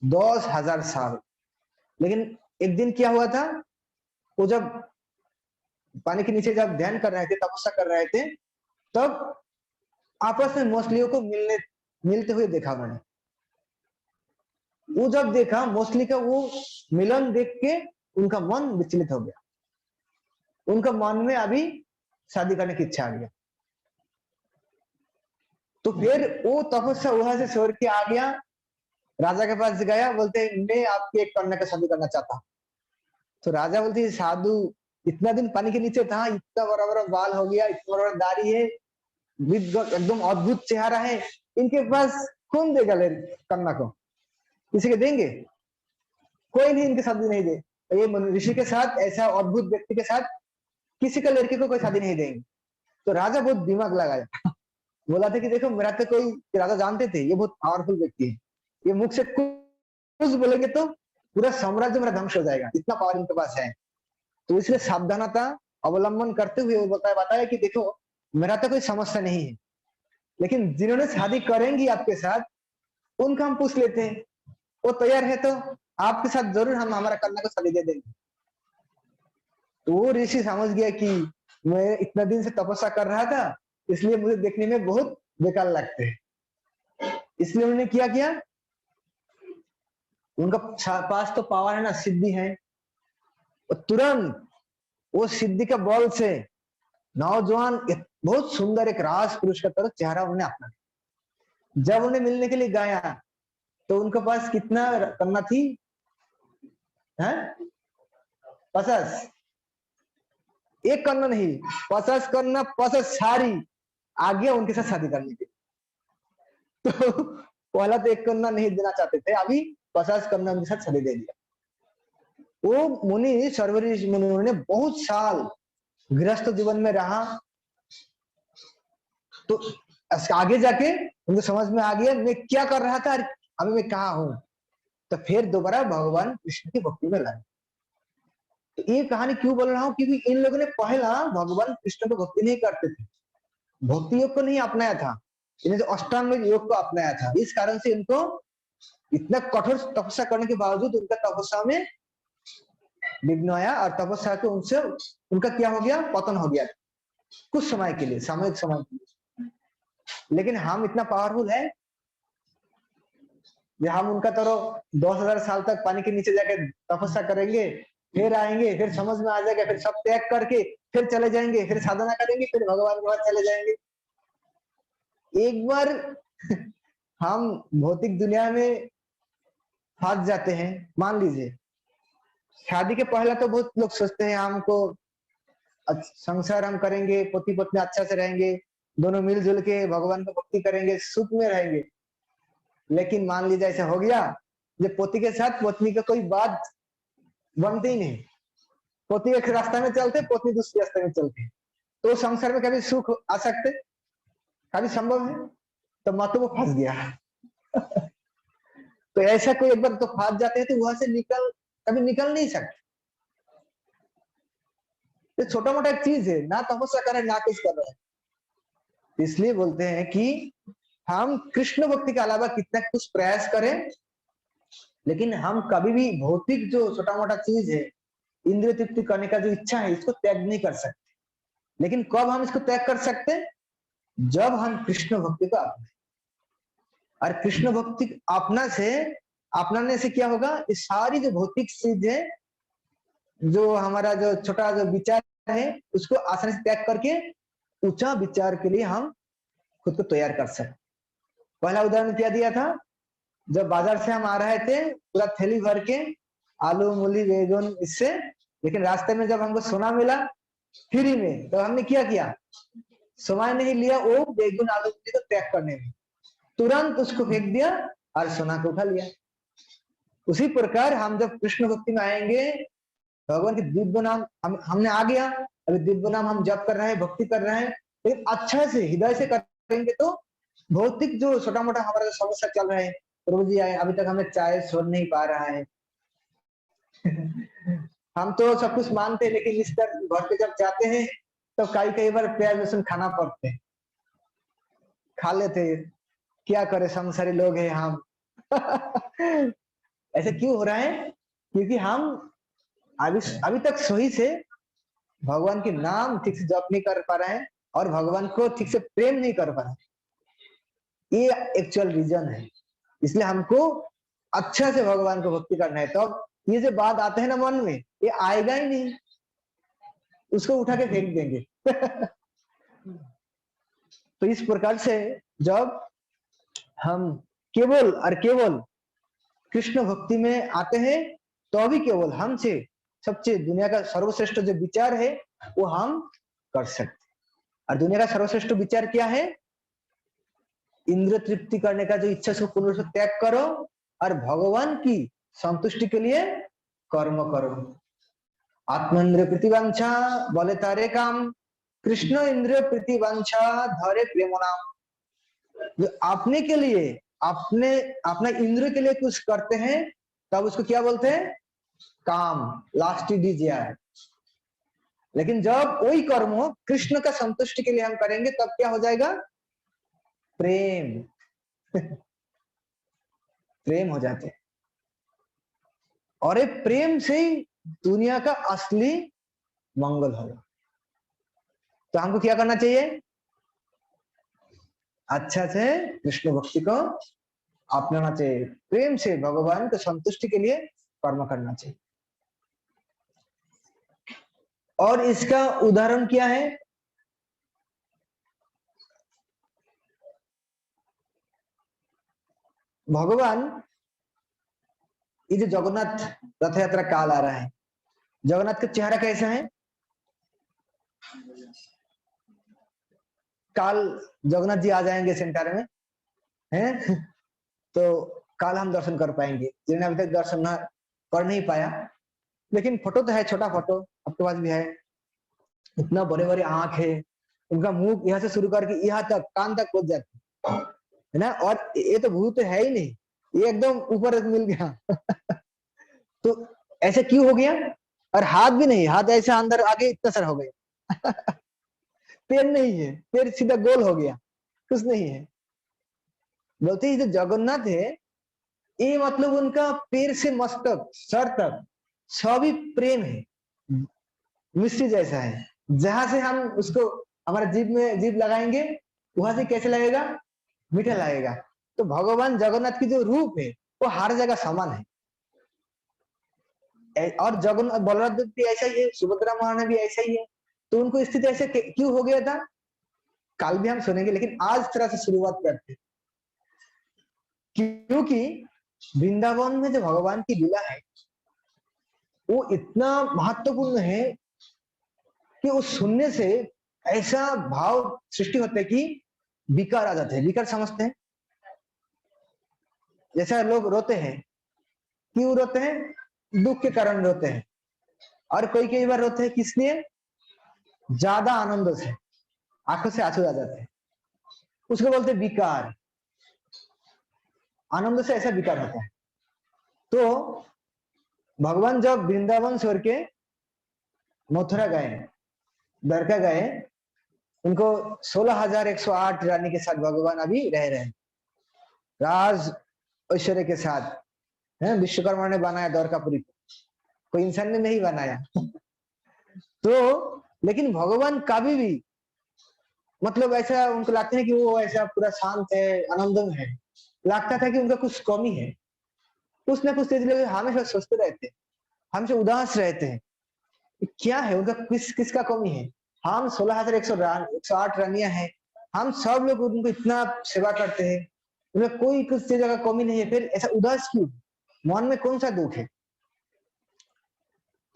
10,000 साल। लेकिन एक दिन क्या हुआ था, वो जब पानी के नीचे जब ध्यान कर रहे थे, तपस्या कर रहे थे, तब आपस में मछलियों को मिलते हुए देखा मैंने। वो जब देखा मछली का वो मिलन देख के उनका मन विचलित हो गया। उनका मन में अभी शादी करने की इच्छा आ गया। तो फिर वो तपस्या वहां से छोड़ के आ गया, राजा के पास गया, बोलते मैं आपकी एक कन्या का शादी करना चाहता हूँ। तो राजा बोलते साधु इतना दिन पानी के नीचे था, इतना बड़ा बड़ा बाल हो गया, इतना बड़ा दाढ़ी है, एकदम अद्भुत चेहरा है, इनके पास कौन देगा कन्या को, किसी के देंगे, कोई नहीं इनके शादी नहीं दे। ये ऋषि के साथ, ऐसा अद्भुत व्यक्ति के साथ किसी का लड़के को कोई शादी नहीं देंगे। तो राजा बहुत दिमाग लगाया, बोला था कि देखो मेरा तो कोई, राजा जानते थे ये बहुत पावरफुल व्यक्ति है, ये मुख से कुछ बोलेंगे तो पूरा साम्राज्य मेरा ध्वंस हो जाएगा, इतना पावर इनके पास है। तो इसलिए सावधानता अवलंबन करते हुए वो बताया कि देखो मेरा तो कोई समस्या नहीं है, लेकिन जिन्होंने शादी करेंगी आपके साथ उनका हम पूछ लेते हैं, वो तैयार है तो आपके साथ जरूर हम हमारा कन्या को शादी दे देंगे। तो वो ऋषि समझ गया कि मैं इतना दिन से तपस्या कर रहा था, इसलिए मुझे देखने में बहुत बेकार लगते हैं। इसलिए उन्होंने क्या किया, उनका पास तो पावर है ना, सिद्धि है, तुरंत वो सिद्धि के बल से नौजवान बहुत सुंदर एक राज पुरुष का तरह चेहरा उन्हें अपना। जब उन्हें मिलने के लिए गया तो उनके पास कितना कन्या थी, है 50, एक कन्या नहीं 50 कन्या, 50 सारी आ गया उनके साथ शादी करने के। तो पहला तो एक कन्या नहीं देना चाहते थे, अभी 50 कन्या उनके साथ शादी दे दिया। वो मुनि शर्वरी मुनि ने बहुत साल गृहस्थ जीवन में रहा, तो आगे जाके उनको समझ में आ गया मैं क्या कर रहा था, अभी मैं कहा हूं। तो फिर दोबारा भगवान कृष्ण की भक्ति में लगे। तो ये कहानी क्यों बोल रहा हूँ, क्योंकि इन लोगों ने पहला भगवान कृष्ण को भक्ति नहीं करते थे, भक्ति योग को नहीं अपनाया था, इन्हें जो अष्टांग योग को अपनाया था। इस कारण से इनको इतना कठोर तपस्या करने के बावजूद उनका तपस्या में विघ्न आया, और तपस्या के उनसे उनका क्या हो गया, पतन हो गया कुछ समय के लिए, सामयिक समय के लिए। लेकिन हम इतना पावरफुल है, हम उनका तरह 10,000 साल तक पानी के नीचे जाके तपस्या करेंगे, फिर आएंगे, फिर समझ में आ जाएगा, फिर सब त्याग करके फिर चले जाएंगे, फिर साधना करेंगे, फिर भगवान के पास चले जाएंगे। एक बार हम भौतिक दुनिया में फंस जाते हैं। मान लीजिए शादी के पहले तो बहुत लोग सोचते हैं हमको संसार हम करेंगे, पति पत्नी अच्छा से रहेंगे, दोनों मिलजुल के भगवान को भक्ति करेंगे, सुख में रहेंगे। लेकिन मान लीजिए ऐसा हो गया, जब पति के साथ पत्नी का कोई बात बनती ही नहीं, पति एक रास्ता में चलते, पत्नी दूसरे रास्ते में चलती, तो संसार में कभी सुख आ सकते, कभी संभव है? तो मत वो फंस गया। तो ऐसा कोई एक बार तो फंस जाते हैं तो वहां से कभी निकल नहीं सकते। ये छोटा मोटा एक चीज है ना, तपस्या कर रहे ना कुछ कर रहे हैं। इसलिए बोलते हैं कि हम कृष्ण भक्ति के अलावा कितना कुछ प्रयास करें, लेकिन हम कभी भी भौतिक जो छोटा मोटा चीज है, इंद्रिय तृप्ति करने का जो इच्छा है, इसको त्याग नहीं कर सकते। लेकिन कब हम इसको त्याग कर सकते? जब हम कृष्ण भक्ति को अपनाएं। और कृष्ण भक्ति अपनाने से क्या होगा? ये सारी जो भौतिक चीज है, जो हमारा जो छोटा जो विचार है, उसको आसानी से त्याग करके ऊंचा विचार के लिए हम खुद को तैयार कर सकते। पहला उदाहरण क्या दिया था? जब बाजार से हम आ रहे थे पूरा थैली भर के आलू मूली बैगन इससे, लेकिन रास्ते में जब हमको सोना मिला फ्री में, तो हमने क्या किया? समय नहीं लिया वो बैगन आलू मूली को त्याग करने में, तुरंत उसको फेंक दिया और सोना को उठा लिया। उसी प्रकार हम जब कृष्ण भक्ति में आएंगे, भगवान के दिव्य नाम हमने आ गया, अभी दिव्य नाम हम जप कर रहे हैं, भक्ति कर रहे हैं, लेकिन अच्छा से हृदय से करेंगे तो भौतिक जो छोटा मोटा हमारा जो समस्या चल रहा है, प्रभु जी आए अभी तक हमें चाय छोड़ नहीं पा रहा है। हम तो सब कुछ मानते हैं, लेकिन इस तरह घर पे जब जाते हैं तो कई बार प्याज लहसुन खाना पड़ते हैं, खा लेते, क्या करे, संसारी लोग हैं हम। ऐसे क्यों हो रहा है? क्योंकि हम अभी तक सही से भगवान के नाम ठीक से जप नहीं कर पा रहे हैं और भगवान को ठीक से प्रेम नहीं कर पा रहे। ये एक्चुअल रीजन है। इसलिए हमको अच्छा से भगवान को भक्ति करना है। तो अब ये जो बात आते हैं ना मन में, ये आएगा ही नहीं, उसको उठा के फेंक देंगे। तो इस प्रकार से जब हम केवल और केवल कृष्ण भक्ति में आते हैं, तो अभी केवल हमसे सबसे दुनिया का सर्वश्रेष्ठ जो विचार है वो हम कर सकते। और दुनिया का सर्वश्रेष्ठ विचार क्या है? इंद्र तृप्ति करने का जो इच्छा, उसको पूर्ण रूप से त्याग करो और भगवान की संतुष्टि के लिए कर्म करो। आत्म इंद्रिय प्रतिवांछा बोले तारे काम, कृष्ण इंद्रिय प्रतिवांछा धरे प्रेम नाम। जो अपने के लिए अपना इंद्र के लिए कुछ करते हैं, तब उसको क्या बोलते हैं? काम, लास्ट डिजायर। लेकिन जब वही कर्म हो कृष्ण का संतुष्टि के लिए हम करेंगे, तब क्या हो जाएगा? प्रेम। प्रेम हो जाते हैं। और ये प्रेम से ही दुनिया का असली मंगल होगा। तो हमको क्या करना चाहिए? अच्छा से कृष्ण भक्ति को अपनाना चाहिए, प्रेम से भगवान को संतुष्टि के लिए कर्म करना चाहिए। और इसका उदाहरण क्या है? भगवान, ये जो जगन्नाथ रथ यात्रा काल आ रहा है, जगन्नाथ का चेहरा कैसा है? काल जगन्नाथ जी आ जाएंगे सेंटर में, हैं? तो काल हम दर्शन कर पाएंगे, जिन्होंने अभी तक दर्शन कर नहीं पाया। लेकिन फोटो तो है, छोटा फोटो आपके पास भी है। इतना बड़े बड़े आंख है, उनका मुंह यहाँ से शुरू करके यहाँ तक कान तक पहुंच जाता है ना। और ये तो भूत है ही नहीं, ये एकदम ऊपर मिल गया। तो ऐसे क्यों हो गया? और हाथ भी नहीं, हाथ ऐसे अंदर आगे इतना सारा हो गया। पैर नहीं है, पैर सीधा गोल हो गया, कुछ नहीं है। बोलते हैं जो जगन्नाथ है, ये मतलब उनका पैर से मस्तक सर तक सभी प्रेम है, मिश्री जैसा है। जहां से हम उसको हमारे जीभ में जीभ लगाएंगे, वहां से कैसे लगेगा? मीठा लगेगा। तो भगवान जगन्नाथ की जो रूप है वो हर जगह समान है। और जगन्नाथ बलराम भी ऐसा ही है, सुभद्रा महारानी भी ऐसा ही है। तो उनको स्थिति ऐसे क्यों हो गया था? कल भी हम सुनेंगे, लेकिन आज तरह से शुरुआत करते हैं, क्योंकि वृंदावन में जो भगवान की लीला है वो इतना महत्वपूर्ण है कि उस सुनने से ऐसा भाव सृष्टि होता है कि विकार आ जाते हैं। विकार समझते हैं? जैसा लोग रोते हैं, क्यों रोते हैं? दुख के कारण रोते हैं। और कई बार रोते हैं किस लिए? ज्यादा आनंद से, आंखों से आंसू आ जाते हैं, उसको बोलते हैं विकार। आनंद से ऐसा विकार होता है। तो भगवान जब वृंदावन छोड़ के मथुरा गए, द्वारका गए, उनको 16,108 रानी के साथ भगवान अभी रह रहे हैं, राज ऐश्वर्य के साथ है। विश्वकर्मा ने बनाया द्वारकापुरी को, कोई इंसान ने नहीं बनाया। तो लेकिन भगवान कभी भी मतलब ऐसा उनको लगता है कि वो ऐसा पूरा शांत है, आनंदम है, लगता था कि उनका कुछ कमी है, कुछ ना कुछ तेज हमेशा सोचते रहते हैं, हमेशा उदास रहते हैं। क्या है उनका, किसका कमी है? हम 16,108 रानियां हैं, हम सब लोग उनको इतना सेवा करते हैं, उनका कोई कुछ चीज का कमी नहीं है, फिर ऐसा उदास क्यों? मन में कौन सा दुख है?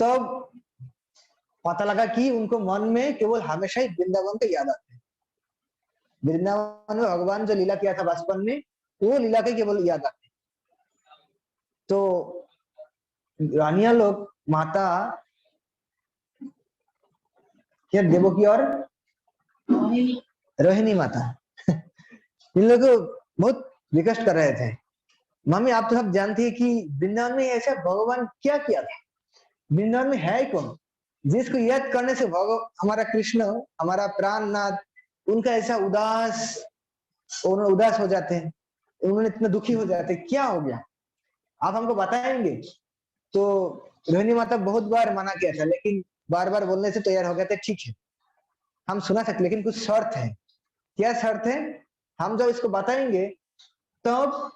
तब पता लगा कि उनको मन में केवल हमेशा ही वृंदावन का याद आता है। वृंदावन में भगवान जो लीला किया था बचपन में, वो लीला के केवल याद आते। तो रानियां लोग, माता क्या देवकी और रोहिणी माता इन लोग बहुत रिक्वेस्ट कर रहे थे, मम्मी आप तो सब जानती है कि वृंदावन में ऐसा भगवान क्या किया था, वृंदावन में है कौन जिसको याद करने से हमारा कृष्ण, हमारा प्राणनाथ, उनका ऐसा उदास हो जाते हैं, उन्होंने इतना दुखी हो जाते हैं, क्या हो गया आप हमको बताएंगे? तो रोहिणी माता बहुत बार मना किया था, लेकिन बार बार बोलने से तैयार हो गए थे, ठीक है हम सुना सकते, लेकिन कुछ शर्त है। क्या शर्त है? हम जब इसको बताएंगे तब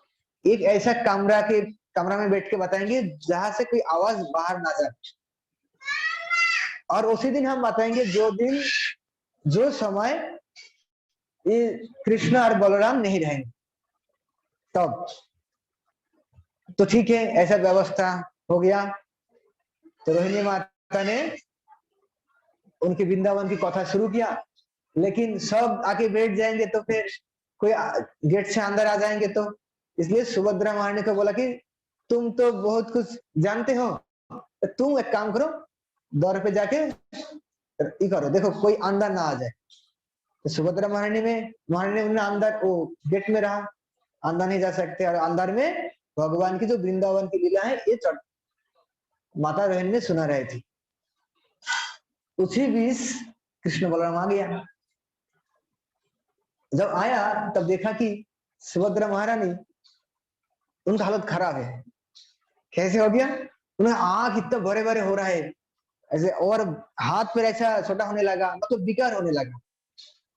एक ऐसा कमरा में बैठ के बताएंगे जहां से कोई आवाज बाहर ना जाए, और उसी दिन हम बताएंगे जो समय ये कृष्ण और बलराम नहीं रहेंगे तब। तो ठीक है, ऐसा व्यवस्था हो गया। तो रोहिणी माता ने उनके वृंदावन की कथा शुरू किया, लेकिन सब आके बैठ जाएंगे तो फिर कोई गेट से अंदर आ जाएंगे, तो इसलिए सुभद्रा महारानी को बोला कि तुम तो बहुत कुछ जानते हो, तो तुम एक काम करो, द्वार पे जाके ये करो, देखो कोई अंदर ना आ जाए। तो सुभद्रा महारानी उन्हें अंदर वो गेट में रहा, अंदर नहीं जा सकते, और अंदर में भगवान की जो वृंदावन की लीला है ये माता रोहिणी ने सुना रही थी। उसी बीच कृष्ण बलराम आ गया। जब आया तब देखा कि सुभद्रा महारानी, उनका हालत खराब है। कैसे हो गया? उन्हें आंख इतना बड़े बड़े हो रहा है ऐसे, और हाथ पर ऐसा छोटा होने लगा, मतलब विकार होने लगा।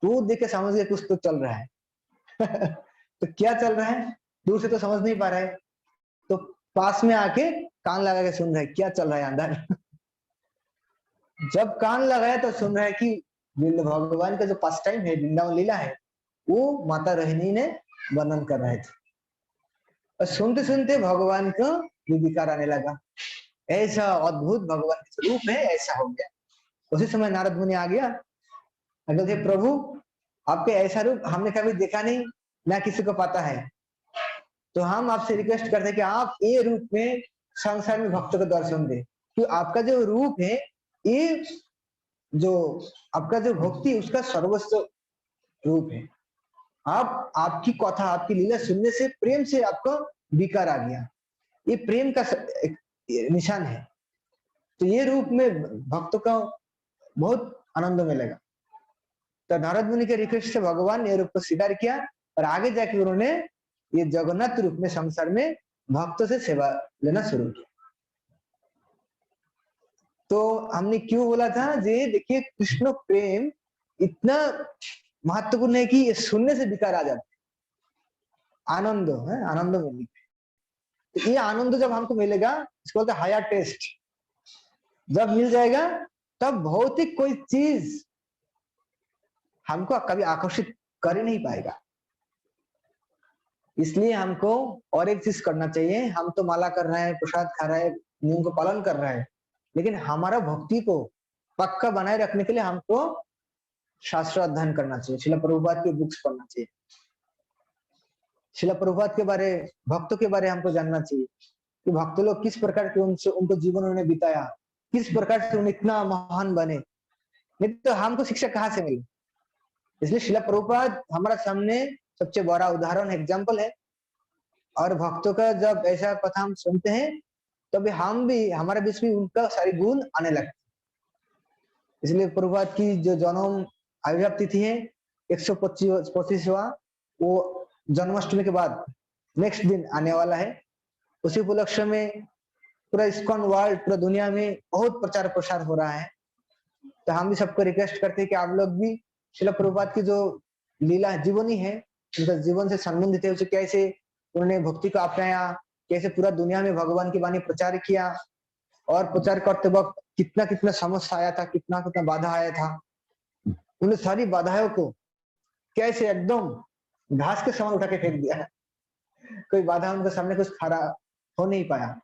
दूर देख के समझ गए कुछ तो चल रहा है। तो क्या चल रहा है दूर से तो समझ नहीं पा रहा है, तो पास में आके कान लगा के सुन रहे क्या चल रहा है अंदर। जब कान लगाया तो सुन रहा है कि भगवान का जो पास टाइम है, वृंदावन लीला है, वो माता रोहिणी ने वर्णन कर रहे थे। और सुनते सुनते भगवान को विकार आने लगा, ऐसा अद्भुत भगवान का स्वरूप है, ऐसा हो गया। उसी समय नारद मुनि आ गया, अगर थे प्रभु आपके ऐसा रूप हमने कभी देखा नहीं, ना किसी को पता है, तो हम आपसे रिक्वेस्ट करते हैं कि आप ये रूप में संसार में भक्तों को दर्शन दे, क्योंकि आपका जो रूप है ये जो आपका जो भक्ति उसका सर्वस्व रूप है। आपकी कथा, आपकी लीला सुनने से प्रेम से आपको विकार आ गया, ये प्रेम का निशान है। तो ये रूप में भक्तों का बहुत आनंद मिलेगा। तो नारद मुनि के रिक्वेस्ट से भगवान ने रूप को स्वीकार किया, और आगे जाके उन्होंने ये जगन्नाथ रूप में संसार में भक्तों से सेवा लेना शुरू किया। तो हमने क्यों बोला था, ये देखिए कृष्ण प्रेम इतना महत्वपूर्ण है कि ये सुनने से विकार आ जाता है, आनंद है, आनंद मिलता है। तो ये आनंद जब हमको मिलेगा, इसको बोलते हैं हायर टेस्ट, जब मिल जाएगा तब भौतिक कोई चीज हमको कभी आकर्षित कर ही नहीं पाएगा। इसलिए हमको और एक चीज करना चाहिए। हम तो माला कर रहे हैं, प्रसाद खा रहे हैं, नियम को पालन कर रहे हैं, लेकिन हमारा भक्ति को पक्का बनाए रखने के लिए हमको शास्त्र अध्ययन करना चाहिए, श्रील प्रभुपाद की बुक्स पढ़ना चाहिए, श्रील प्रभुपाद के बारे, भक्तों के बारे हमको जानना चाहिए कि भक्त लोग किस प्रकार के उनसे उनको जीवन उन्होंने बिताया, किस प्रकार से उन्हें इतना महान बने। नहीं तो हमको शिक्षा कहाँ से मिली। इसलिए श्रील प्रभुपाद हमारा सामने सबसे बड़ा उदाहरण एग्जाम्पल है। और भक्तों का जब ऐसा कथा हम सुनते हैं तब तो हम भी, हमारे बीच में उनका सारी गुण आने लगते। इसलिए प्रभुपाद की जो जन्म आविर्भाव तिथि है 125वां, वो जन्माष्टमी के बाद नेक्स्ट दिन आने वाला है। उसी उपलक्ष्य में पूरा इस्कॉन वर्ल्ड, पूरा दुनिया में बहुत प्रचार प्रसार हो रहा है। तो हम भी सबको रिक्वेस्ट करते हैं कि आप लोग भी श्रील प्रभुपाद की जो लीला जीवनी है, उनका जीवन से संबंधित है, उसे कैसे उन्होंने भक्ति को अपनाया, कैसे पूरा दुनिया में भगवान की वाणी प्रचार किया, और प्रचार करते वक्त कितना कितना समस्या आया था, कितना कितना बाधा आया था, उन सारी बाधाओं को कैसे एकदम घास के समान उठा के फेंक दिया। कोई बाधा उनके सामने कुछ खड़ा हो नहीं पाया।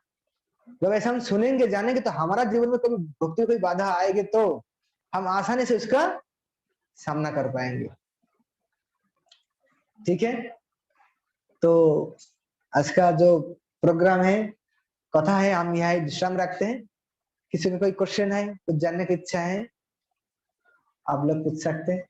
जब ऐसा हम सुनेंगे जानेंगे तो हमारा जीवन में कभी भक्ति में कोई बाधा आएगी तो हम आसानी से उसका सामना कर पाएंगे। ठीक है, तो आज का जो प्रोग्राम है, कथा है, हम यहाँ विश्राम रखते हैं। किसी का कोई क्वेश्चन है, कुछ जानने की इच्छा है, आप लोग पूछ सकते हैं।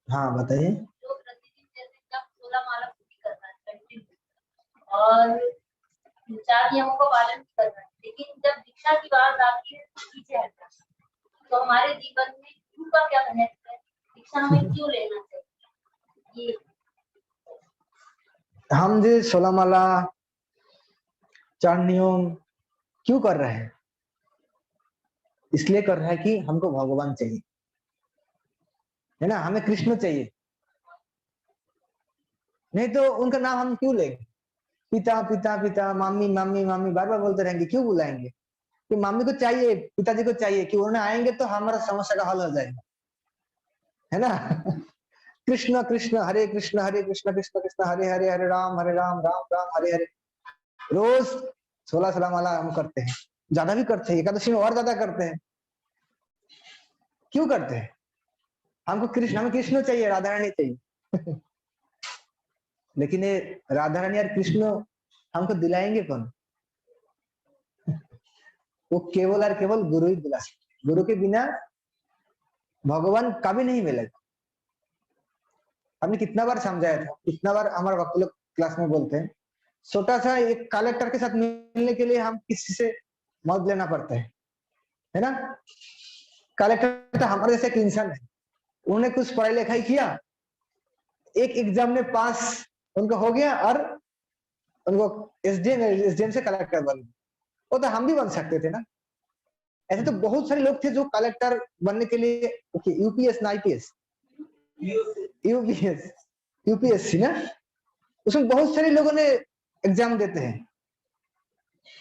हाँ बताइए। जो प्रतिदिन जैसे जब 16 माला पूरी करना है कंटिन्यू और 4 नियमों का पालन करना है, लेकिन जब दीक्षा की बात आती है तो पीछे हटना है। तो हमारे जीवन में क्यों का क्या महत्व है, दीक्षा हमें क्यों लेना चाहिए? ये हम जो 16 माला 4 नियम क्यों कर रहे हैं? इसलिए कर रहा है कि हमको भगवान चाहिए, है ना, हमें कृष्ण चाहिए। नहीं तो उनका नाम हम क्यों लेंगे? पिता पिता पिता, मम्मी मम्मी मम्मी बार बार बोलते रहेंगे, क्यों बुलाएंगे? कि मम्मी को चाहिए, पिताजी को चाहिए कि उन्हें आएंगे तो हमारा समस्या का हल हो जाएगा, है ना। कृष्ण कृष्ण हरे कृष्ण कृष्ण कृष्ण हरे हरे, हरे राम राम राम हरे हरे। रोज 16 माला हम करते हैं, ज्यादा भी करते हैं, एकादशी में और ज्यादा करते हैं। क्यों करते हैं? हमको कृष्ण, हमें कृष्ण चाहिए, राधा रानी चाहिए। लेकिन ये राधा रानी और कृष्ण हमको दिलाएंगे कौन? वो केवल और केवल गुरु ही दिला सकते। गुरु के बिना भगवान कभी नहीं मिलेगा। हमने कितना बार समझाया था, कितना बार हमारे वक्त लोग क्लास में बोलते हैं, छोटा सा एक कलेक्टर के साथ मिलने के लिए हम किसी से मदद लेना पड़ता है ना। कलेक्टर तो हमारे जैसे एक इंसान है, उन्होंने कुछ पढ़ाई लिखाई किया, एक एग्जाम में पास उनको हो गया और उनको एसडीएम से कलेक्टर बन गए। वो तो हम भी बन सकते थे ना। ऐसे तो बहुत सारे लोग थे जो कलेक्टर बनने के लिए, यूपीएस ना आईपीएस, यूपीएस यूपीएससी ना, उसमें बहुत सारे लोगों ने एग्जाम देते हैं।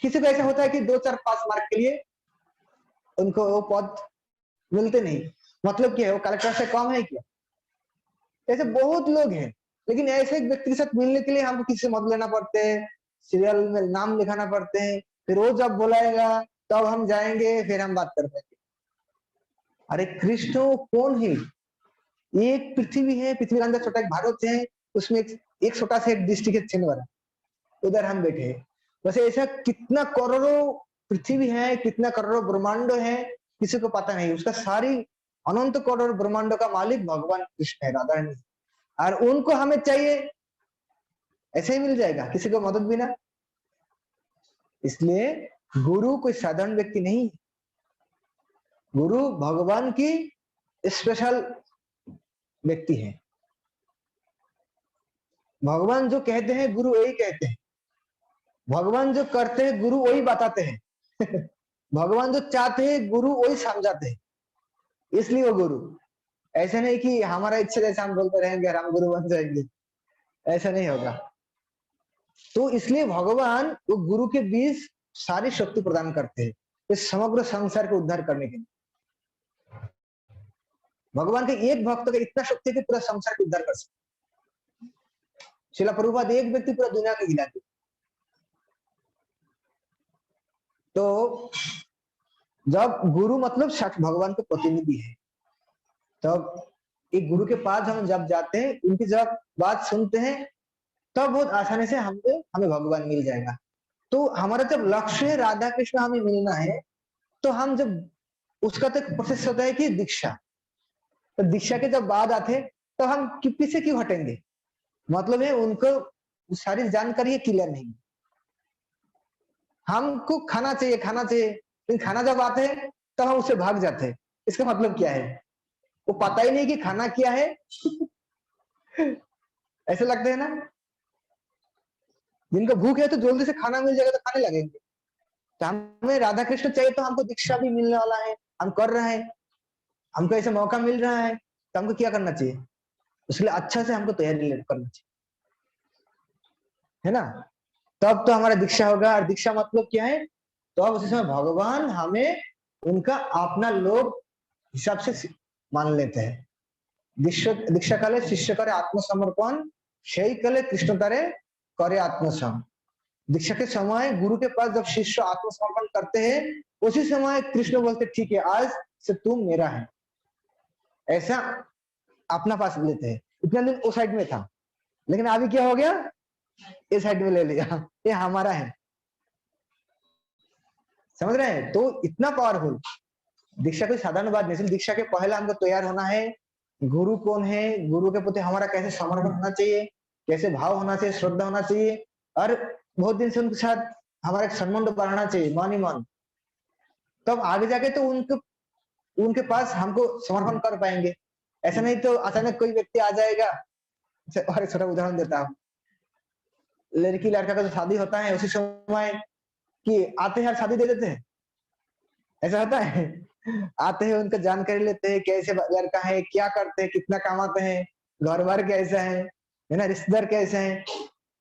किसी को ऐसा होता है कि 2-4 पास मार्क के लिए उनको वो पद मिलते नहीं, मतलब क्या है, वो कलेक्टर से कम है क्या? ऐसे बहुत लोग हैं। लेकिन ऐसे एक व्यक्ति के साथ मिलने के लिए हमको किसी से मदद लेना पड़ते है, सीरियल में नाम लिखाना पड़ते हैं, फिर वो जब बुलाएगा तब हम जाएंगे, फिर हम बात कर पाएंगे। अरे कृष्ण कौन है? एक पृथ्वी है, पृथ्वी के अंदर छोटा एक भारत है, उसमें एक छोटा सा एक डिस्ट्रिक्ट है छिंदवाड़ा, उधर हम बैठे हैं। वैसे ऐसा कितना करोड़ों पृथ्वी है, कितना करोड़ों ब्रह्मांड है, किसी को पता नहीं। उसका सारी अनंत करोड़ ब्रह्मांडों का मालिक भगवान कृष्ण है, राधा रानी, और उनको हमें चाहिए, ऐसे ही मिल जाएगा किसी को मदद बिना। इसलिए गुरु कोई साधारण व्यक्ति नहीं, गुरु भगवान की स्पेशल व्यक्ति है। भगवान जो कहते हैं गुरु वही कहते हैं, भगवान जो करते हैं गुरु वही बताते हैं। भगवान जो चाहते हैं गुरु वही समझाते हैं, इसलिए वो गुरु। ऐसा नहीं कि हमारा इच्छा जैसे हम बोलते रहेंगे और हम गुरु बन जाएंगे, ऐसा नहीं होगा। तो इसलिए भगवान वो गुरु के बीच सारी शक्ति प्रदान करते हैं इस समग्र संसार को उद्धार करने के लिए। भगवान के एक भक्त का इतना शक्ति है कि पूरा संसार को उद्धार कर सकते। श्रील प्रभुपाद एक व्यक्ति पूरा दुनिया को हिला दे। तो जब गुरु मतलब साक्षात भगवान के प्रतिनिधि है, तब एक गुरु के पास हम जब जाते हैं, उनकी जब बात सुनते हैं, तब बहुत आसानी से हमें भगवान मिल जाएगा। तो हमारा जब लक्ष्य है राधा कृष्ण हमें मिलना है, तो हम जब उसका तो प्रोसेस होता है कि दीक्षा, तो दीक्षा के जब बाद आते तो हम पीछे क्यों हटेंगे? मतलब है उनको सारी जानकारी क्लियर नहीं, हमको खाना चाहिए, लेकिन खाना जब आते हैं तो हम उससे भाग जाते हैं। इसका मतलब क्या है? वो पता ही नहीं कि खाना क्या है। ऐसे लगते है ना, जिनको भूख है तो जल्दी से खाना मिल जाएगा तो खाने लगेंगे। तो हमें राधा कृष्ण चाहिए तो हमको दीक्षा भी मिलने वाला है, हम कर रहे हैं, हमको ऐसा मौका मिल रहा है, तो हमको क्या करना चाहिए? उसके लिए अच्छा से हमको तैयारी करना चाहिए, है ना? तब तो हमारा दीक्षा होगा। और दीक्षा मतलब क्या है? तो अब उसी समय भगवान हमें उनका अपना लोग हिसाब से मान लेते हैं। दीक्षा काले शिष्य करे आत्मसमर्पण, সেই काले कृष्ण तारे करे आत्मसम। दीक्षा के समय गुरु के पास जब शिष्य आत्मसमर्पण करते हैं, उसी समय कृष्ण बोलते ठीक है, आज से तुम मेरा है, ऐसा अपना पास लेते हैं। इतना दिन उस साइड में था, लेकिन अभी क्या हो गया? इस साइड में ले लिया, ये हमारा है। समझ रहे हैं? तो इतना पावरफुल दीक्षा कोई साधारण बात नहीं। दीक्षा के पहले हमको तैयार होना है, गुरु कौन है, गुरु के प्रति हमारा कैसे समर्पण होना चाहिए, कैसे भाव होना चाहिए, श्रद्धा होना चाहिए, और बहुत दिन से उनके साथ हमारा संबंध बढ़ाना चाहिए, मन ही मन। तब आगे जाके तो उनके पास हमको समर्पण कर पाएंगे। ऐसा नहीं तो अचानक कोई व्यक्ति आ जाएगा। और एक छोटा उदाहरण देता हूँ, लड़की लड़का का जो शादी होता है, उसी समय कि आते हैं शादी दे देते हैं, ऐसा होता है। आते हैं, उनका जानकारी लेते हैं, कैसे लड़का है, क्या करते हैं, कितना कमाते हैं, घर बार कैसा है ना, रिश्तेदार कैसे हैं।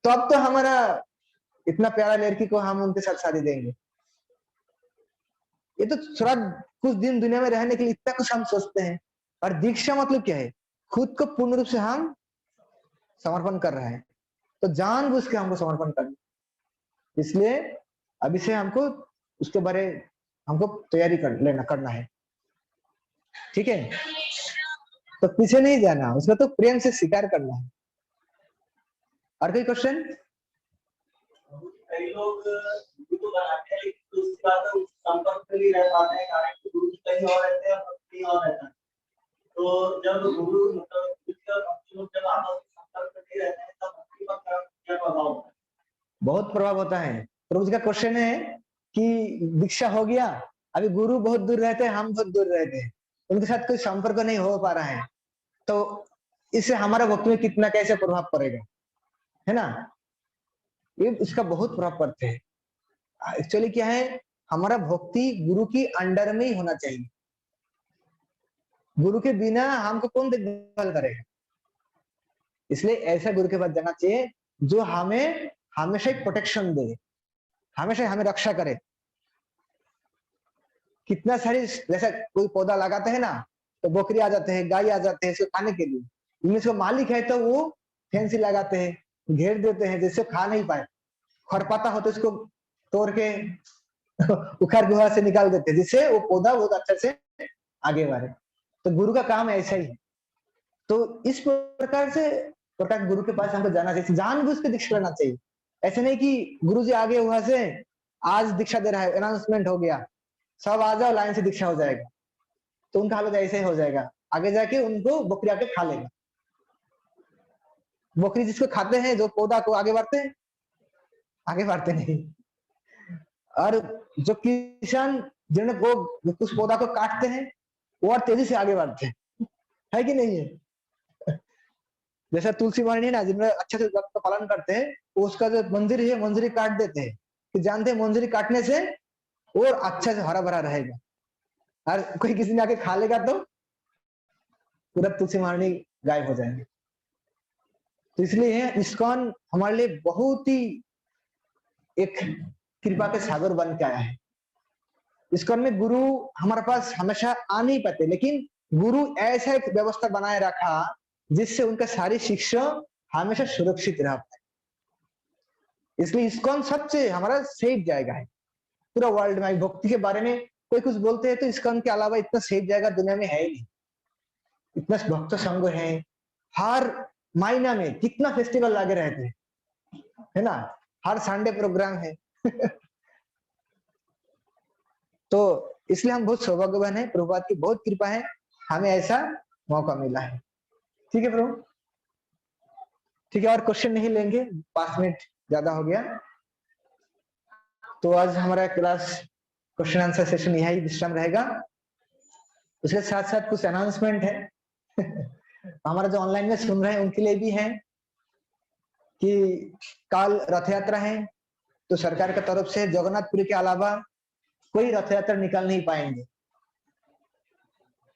तो अब तो हमारा इतना प्यारा लड़की को हम उनके साथ शादी देंगे। ये तो थोड़ा कुछ दिन दुनिया में रहने के लिए इतना कुछ हम सोचते हैं। और दीक्षा मतलब क्या है? खुद को पूर्ण रूप से हम समर्पण कर रहे हैं, तो जानबूझ के हमको समर्पण करना। इसलिए अभी से हमको उसके बारे हमको तैयारी करना है, ठीक है? तो पीछे नहीं जाना, उसका तो प्रेम से स्वीकार करना है। और कोई क्वेश्चन? कई लोग गुरु तो बनाते हैं, तो उसके बाद संपर्क में नहीं रह पाते हैं, कारण कि गुरु कहीं और रहते हैं, कहीं और रहता है। तो जब गुरु मतलब भक्ति लोग जब आपस में संपर्क में नहीं रहते हैं, तब भक्ति पर क्या प्रभाव होता है? बहुत प्रभाव होता है। प्रभु जी का क्वेश्चन है कि दीक्षा हो गया, अभी गुरु बहुत दूर रहते हैं, हम बहुत दूर रहते हैं, उनके साथ कोई संपर्क नहीं हो पा रहा है, तो इससे हमारा भक्ति में कितना कैसे प्रभाव पड़ेगा, है ना? ये इसका बहुत प्रभाव पड़ते हैं। एक्चुअली क्या है, हमारा भक्ति गुरु की अंडर में ही होना चाहिए। गुरु के बिना हमको कौन देखभाल करेगा? इसलिए ऐसा गुरु के पास जाना चाहिए जो हमें हमेशा एक प्रोटेक्शन दे, हमेशा हमें रक्षा करे। कितना सारी, जैसा कोई पौधा लगाते हैं ना, तो बकरी आ जाते हैं, गाय आ जाते हैं इसको खाने के लिए। इनमें से मालिक है तो वो फेंसी लगाते हैं, घेर देते हैं, जिससे खा नहीं पाए। खरपाता हो तो इसको तोड़ के उखाड़ गुहा से निकाल देते हैं, जिससे वो पौधा बहुत अच्छे से आगे बढ़े। तो गुरु का काम ऐसा ही है। तो इस प्रकार से गुरु के पास हमको जाना चाहिए, जानबूझ के दीक्षा लेना चाहिए। ऐसे नहीं कि गुरु जी आगे वहां से आज दीक्षा दे रहा है, अनाउंसमेंट हो गया, सब आ जाओ, लाइन से दीक्षा हो जाएगा, तो उनका हालत ऐसे ही हो जाएगा। आगे जाके उनको बकरी आके खा लेगा। बकरी जिसको खाते हैं, जो पौधा को आगे बढ़ते हैं, आगे बढ़ते नहीं। और जो किसान जिन्हें वो उस पौधा को काटते हैं, वो और तेजी से आगे बढ़ते हैं, है कि नहीं है? जैसा तुलसी मानी ना, जिनमें अच्छे से व्रत का पालन करते हैं, उसका जो मंजरी है, मंजरी काट देते हैं, कि जानते हैं मंजरी काटने से और अच्छा से हरा भरा रहेगा। और कोई किसी ने आके खा लेगा तो पूरा तुलसी मारनी गायब हो जाएंगे। तो इसलिए इस्कॉन हमारे लिए बहुत ही एक कृपा के सागर बन के आया है। इस्कॉन में गुरु हमारे पास हमेशा आ नहीं पाते, लेकिन गुरु ऐसा एक व्यवस्था बनाए रखा जिससे उनका सारी शिक्षा हमेशा सुरक्षित रहता है। इसलिए इस्कॉन सबसे हमारा सेफ जाएगा है पूरा वर्ल्ड में। भक्ति के बारे में कोई कुछ बोलते हैं तो इस्कॉन के अलावा इतना सेफ जाएगा दुनिया में है ही नहीं। इतना भक्त संघ है, हर महीना में कितना फेस्टिवल लगे रहते हैं, है ना, हर संडे प्रोग्राम है। तो इसलिए हम बहुत सौभाग्यवान है, प्रभुपाद की बहुत कृपा है, हमें ऐसा मौका मिला है। ठीक है प्रभु, ठीक है, और क्वेश्चन नहीं लेंगे, 5 मिनट ज्यादा हो गया। तो आज हमारा क्लास क्वेश्चन आंसर सेशन यही विश्राम रहेगा। उसके साथ साथ कुछ अनाउंसमेंट है हमारा जो ऑनलाइन में सुन रहे हैं उनके लिए भी है कि कल रथ यात्रा है, तो सरकार की तरफ से जगन्नाथपुरी के अलावा कोई रथ यात्रा निकाल नहीं पाएंगे,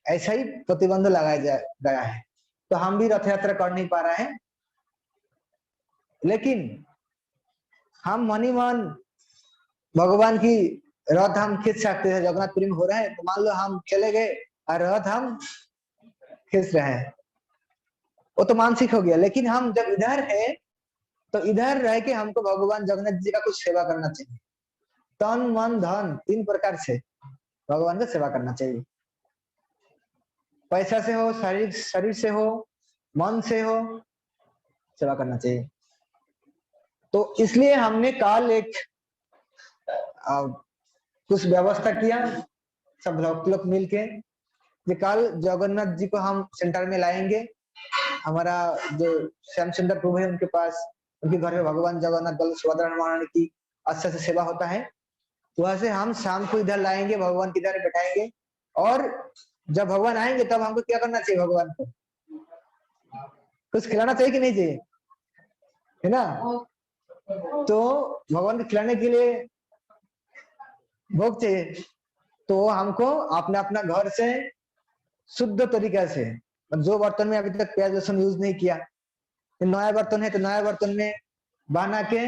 ऐसा ही प्रतिबंध लगाया गया है। तो हम भी रथ यात्रा कर नहीं पा रहे हैं, लेकिन हम मनी मन भगवान की रथ हम खींच सकते हैं। जगन्नाथपुरी में हो रहा है तो मान लो हम चले गए और रथ हम खींच रहे हैं, वो तो मानसिक हो गया। लेकिन हम जब इधर है तो इधर रह के हमको भगवान जगन्नाथ जी का कुछ सेवा करना चाहिए। तन मन धन 3 प्रकार से भगवान का सेवा करना चाहिए। पैसा से हो, शरीर से हो, मन से हो, सेवा करना चाहिए। तो इसलिए हमने कल एक कुछ व्यवस्था किया, सब भक्त लोग मिलके, कल जगन्नाथ जी को हम सेंटर में लाएंगे। हमारा जो श्याम सुंदर प्रभु है उनके पास, उनके घर में भगवान जगन्नाथ बल सुभद्रा महारानी की अच्छा से सेवा होता है। तो वहां से हम शाम को इधर लाएंगे, भगवान की इधर बैठाएंगे, और जब भगवान आएंगे तब हमको क्या करना चाहिए, भगवान को कुछ खिलाना चाहिए कि नहीं चाहिए, है ना। तो भगवान को खिलाने के लिए भोग चाहिए, तो हमको अपना अपना घर से शुद्ध तरीका से, जो बर्तन में अभी तक प्याज लहसुन यूज नहीं किया, नया बर्तन है तो नया बर्तन में बना के,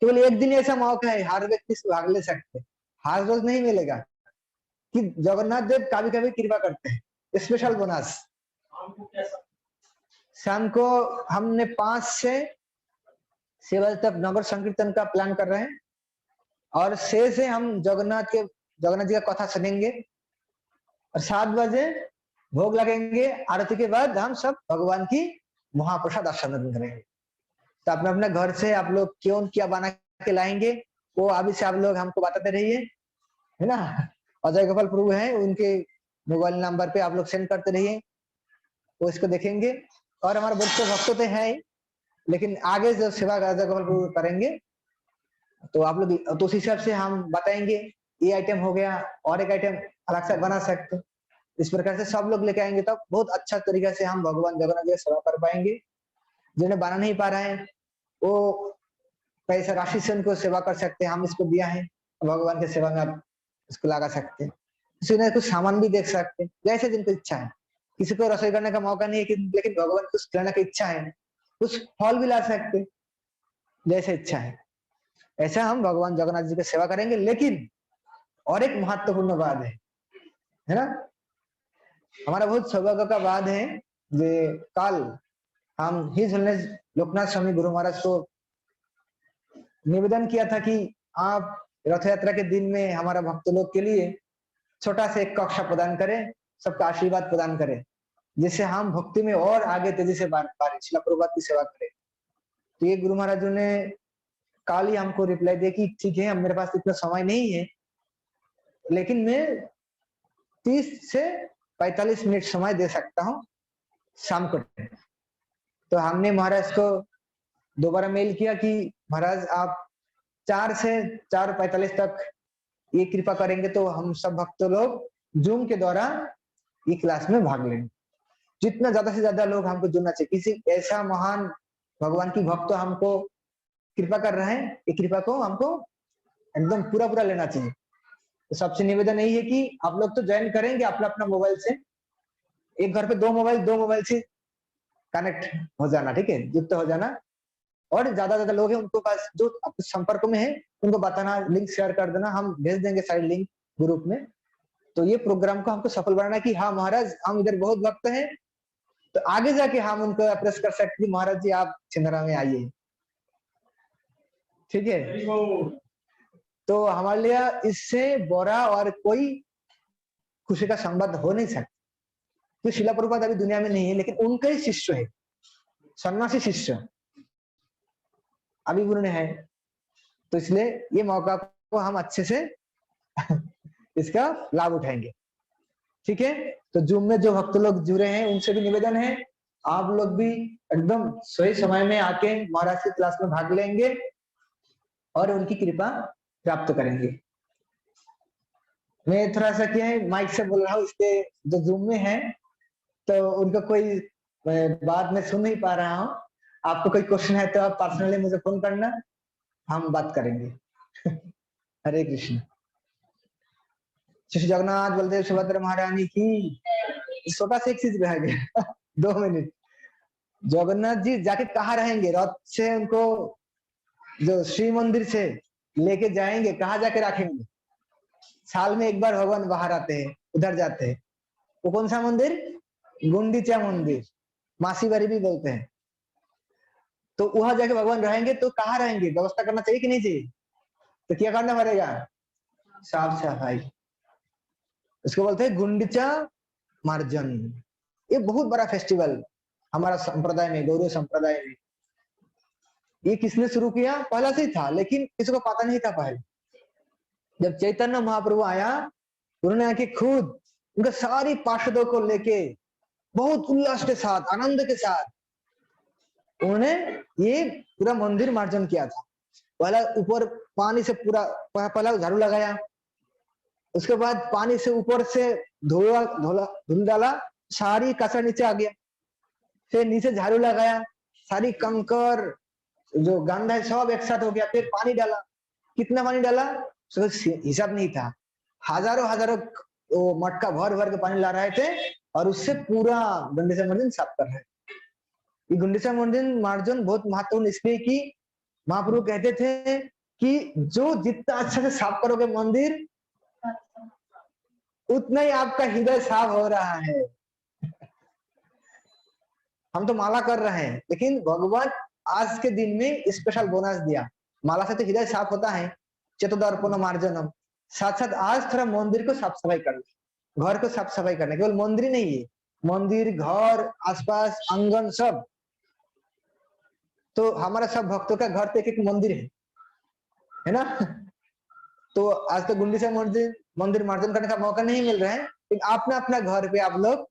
केवल एक दिन ऐसा मौका है, हर व्यक्ति से भाग ले सकते, हर रोज नहीं मिलेगा, कि जगन्नाथ देव कभी कभी कृपा करते हैं, स्पेशल बोनस। शाम को हमने 5 से 6 बजे तक नगर संकीर्तन का प्लान कर रहे हैं, और 6 से हम जगन्नाथ जी का कथा सुनेंगे, और 7 बजे भोग लगेंगे। आरती के बाद हम सब भगवान की महाप्रसाद आस्वादन करेंगे। तो अपने अपने घर से आप लोग क्यों क्या बना के लाएंगे, वो अभी से आप लोग हमको बताते रहिए, है ना। अजय गोपाल प्रभु है, उनके मोबाइल नंबर पे आप लोग सेंड करते रहिए, वो इसको देखेंगे। और हमारे बच्चे भक्त तो है, लेकिन आगे जब सेवा अजय गोपाल प्रभु करेंगे तो आप लोग, तो उस हिसाब से हम बताएंगे ये आइटम हो गया, और एक आइटम अलग से बना सकते। इस प्रकार से सब लोग लेके आएंगे, तब बहुत अच्छा तरीका से हम भगवान जगन्नाथ जी की सेवा कर पाएंगे। जिन्हें बना नहीं पा रहा है वो पैसा राशि से उनको सेवा कर सकते हैं, हम इसको दिया है, भगवान की सेवा में आप इसको लगा सकते हैं। किसी ने कुछ सामान भी देख सकते हैं, जैसे जिनको इच्छा है। किसी को रसोई करने का मौका नहीं है, लेकिन भगवान को कुछ करने की इच्छा है, कुछ फल भी ला सकते, जैसे इच्छा है। ऐसा हम भगवान जगन्नाथ जी की सेवा करेंगे। लेकिन और एक महत्वपूर्ण बात है ना, हमारा बहुत सौभाग्य का बात है जे कल हम हिज होलिनेस लोकनाथ स्वामी गुरु महाराज को निवेदन किया था कि आप रथ यात्रा के दिन में हमारा भक्त लोग के लिए छोटा सा एक कक्षा प्रदान करें, सबका आशीर्वाद प्रदान करें, जिससे हम भक्ति में और आगे तेजी से शिला प्रभुपाद की सेवा करें। तो ये गुरु महाराज ने कल ही हमको रिप्लाई दिया कि ठीक है, मेरे पास इतना समय नहीं है, लेकिन मैं 30 से 45 मिनट समय दे सकता हूँ शाम को। तो हमने महाराज को दोबारा मेल किया कि महाराज आप 4 से 4:45 तक ये कृपा करेंगे तो हम सब भक्त लोग जूम के द्वारा ये क्लास में भाग लेंगे। जितना ज्यादा से ज्यादा लोग हमको जुड़ना चाहिए, किसी ऐसा महान भगवान की भक्त हमको कृपा कर रहे हैं, ये कृपा को हमको एकदम पूरा पूरा लेना चाहिए। तो सबसे निवेदन यही है कि आप लोग तो ज्वाइन करेंगे अपना अपना मोबाइल से, एक घर पे 2 मोबाइल से कनेक्ट हो जाना, ठीक है, युक्त हो जाना। और ज्यादा लोग हैं उनको पास जो संपर्क में है उनको बताना, लिंक शेयर कर देना, हम भेज देंगे साइड लिंक ग्रुप में। तो ये प्रोग्राम को हमको सफल बनाना कि हाँ महाराज हम इधर बहुत भक्त हैं, तो आगे जाके हम उनको अप्रोच कर सकते हैं महाराज जी आप छिंदरा में आइए, ठीक है। तो हमारे लिए इससे बड़ा और कोई खुशी का संबंध हो नहीं सकता। तो शिला प्रभुपाद अभी दुनिया में नहीं है, लेकिन उनके ही शिष्य है, सन्यासी शिष्य अभी उन्होंने है। तो इसलिए ये मौका को हम अच्छे से इसका लाभ उठाएंगे, ठीक है। तो जूम में जो भक्त लोग जुड़े हैं उनसे भी निवेदन है आप लोग भी एकदम सही समय में आके महाराज की क्लास में भाग लेंगे और उनकी कृपा प्राप्त करेंगे। मैं थोड़ा सा क्या है माइक से बोल रहा हूँ, इसके जो जूम में है तो उनका कोई बात मैं सुन नहीं पा रहा हूँ। आपको कोई क्वेश्चन है तो आप पर्सनली मुझे फोन करना, हम बात करेंगे। हरे कृष्ण। श्री जगन्नाथ बलदेव सुभद्रा महारानी की। छोटा सा एक चीज रह गया 2 मिनट। जगन्नाथ जी जाके कहाँ रहेंगे? रथ से उनको जो श्री मंदिर से लेके जाएंगे, कहाँ जाके रखेंगे? साल में एक बार भगवान बाहर आते हैं, उधर जाते हैं। वो कौन सा मंदिर? गुंडीचा मंदिर, मासी बारी भी बोलते हैं। तो वहां जाके भगवान रहेंगे, तो कहाँ रहेंगे? व्यवस्था करना चाहिए कि नहीं चाहिए? तो क्या करना पड़ेगा? साफ सफाई। इसको बोलते हैं गुंडीचा मार्जन। ये बहुत बड़ा फेस्टिवल हमारा संप्रदाय में, गौरव संप्रदाय में। ये किसने शुरू किया? पहला से ही था, लेकिन किसी को पता नहीं था पहले। जब चैतन्य महाप्रभु आया, उन्होंने आके खुद उनके सारी पार्षदों को लेके बहुत उल्लास के साथ, आनंद के साथ उन्होंने ये पूरा मंदिर मार्जन किया था। पहला ऊपर पानी से पूरा पहला झाड़ू लगाया, उसके बाद पानी से ऊपर से धूल डाला, सारी कचरा नीचे आ गया। फिर नीचे झाड़ू लगाया, सारी कंकर जो गंदा है सब एक साथ हो गया। फिर पानी डाला, कितना पानी डाला हिसाब नहीं था। हजारों वो मटका भर भर के पानी ला रहे थे और उससे पूरा गुंडीचा मार्जन साफ कर रहे। ये गुंडीचा मार्जन बहुत महत्वपूर्ण इसलिए कि महाप्रभु कहते थे कि जो जितना अच्छा से साफ करोगे मंदिर, उतना ही आपका हृदय साफ हो रहा है। हम तो माला कर रहे हैं, लेकिन भगवान आज के दिन में स्पेशल बोनस दिया। माला से तो हृदय साफ होता है, चतुर्दर्पण मार्जनम। साथ साथ आज थोड़ा मंदिर को साफ सफाई करना, घर को साफ सफाई करना। केवल मंदिर नहीं है, मंदिर, घर, आसपास, आंगन सब। तो हमारा सब भक्तों का घर तो एक मंदिर है ना। तो आज तो गुंडीचा मंदिर मार्जन करने का मौका नहीं मिल रहा है, लेकिन अपना अपना घर पे आप लोग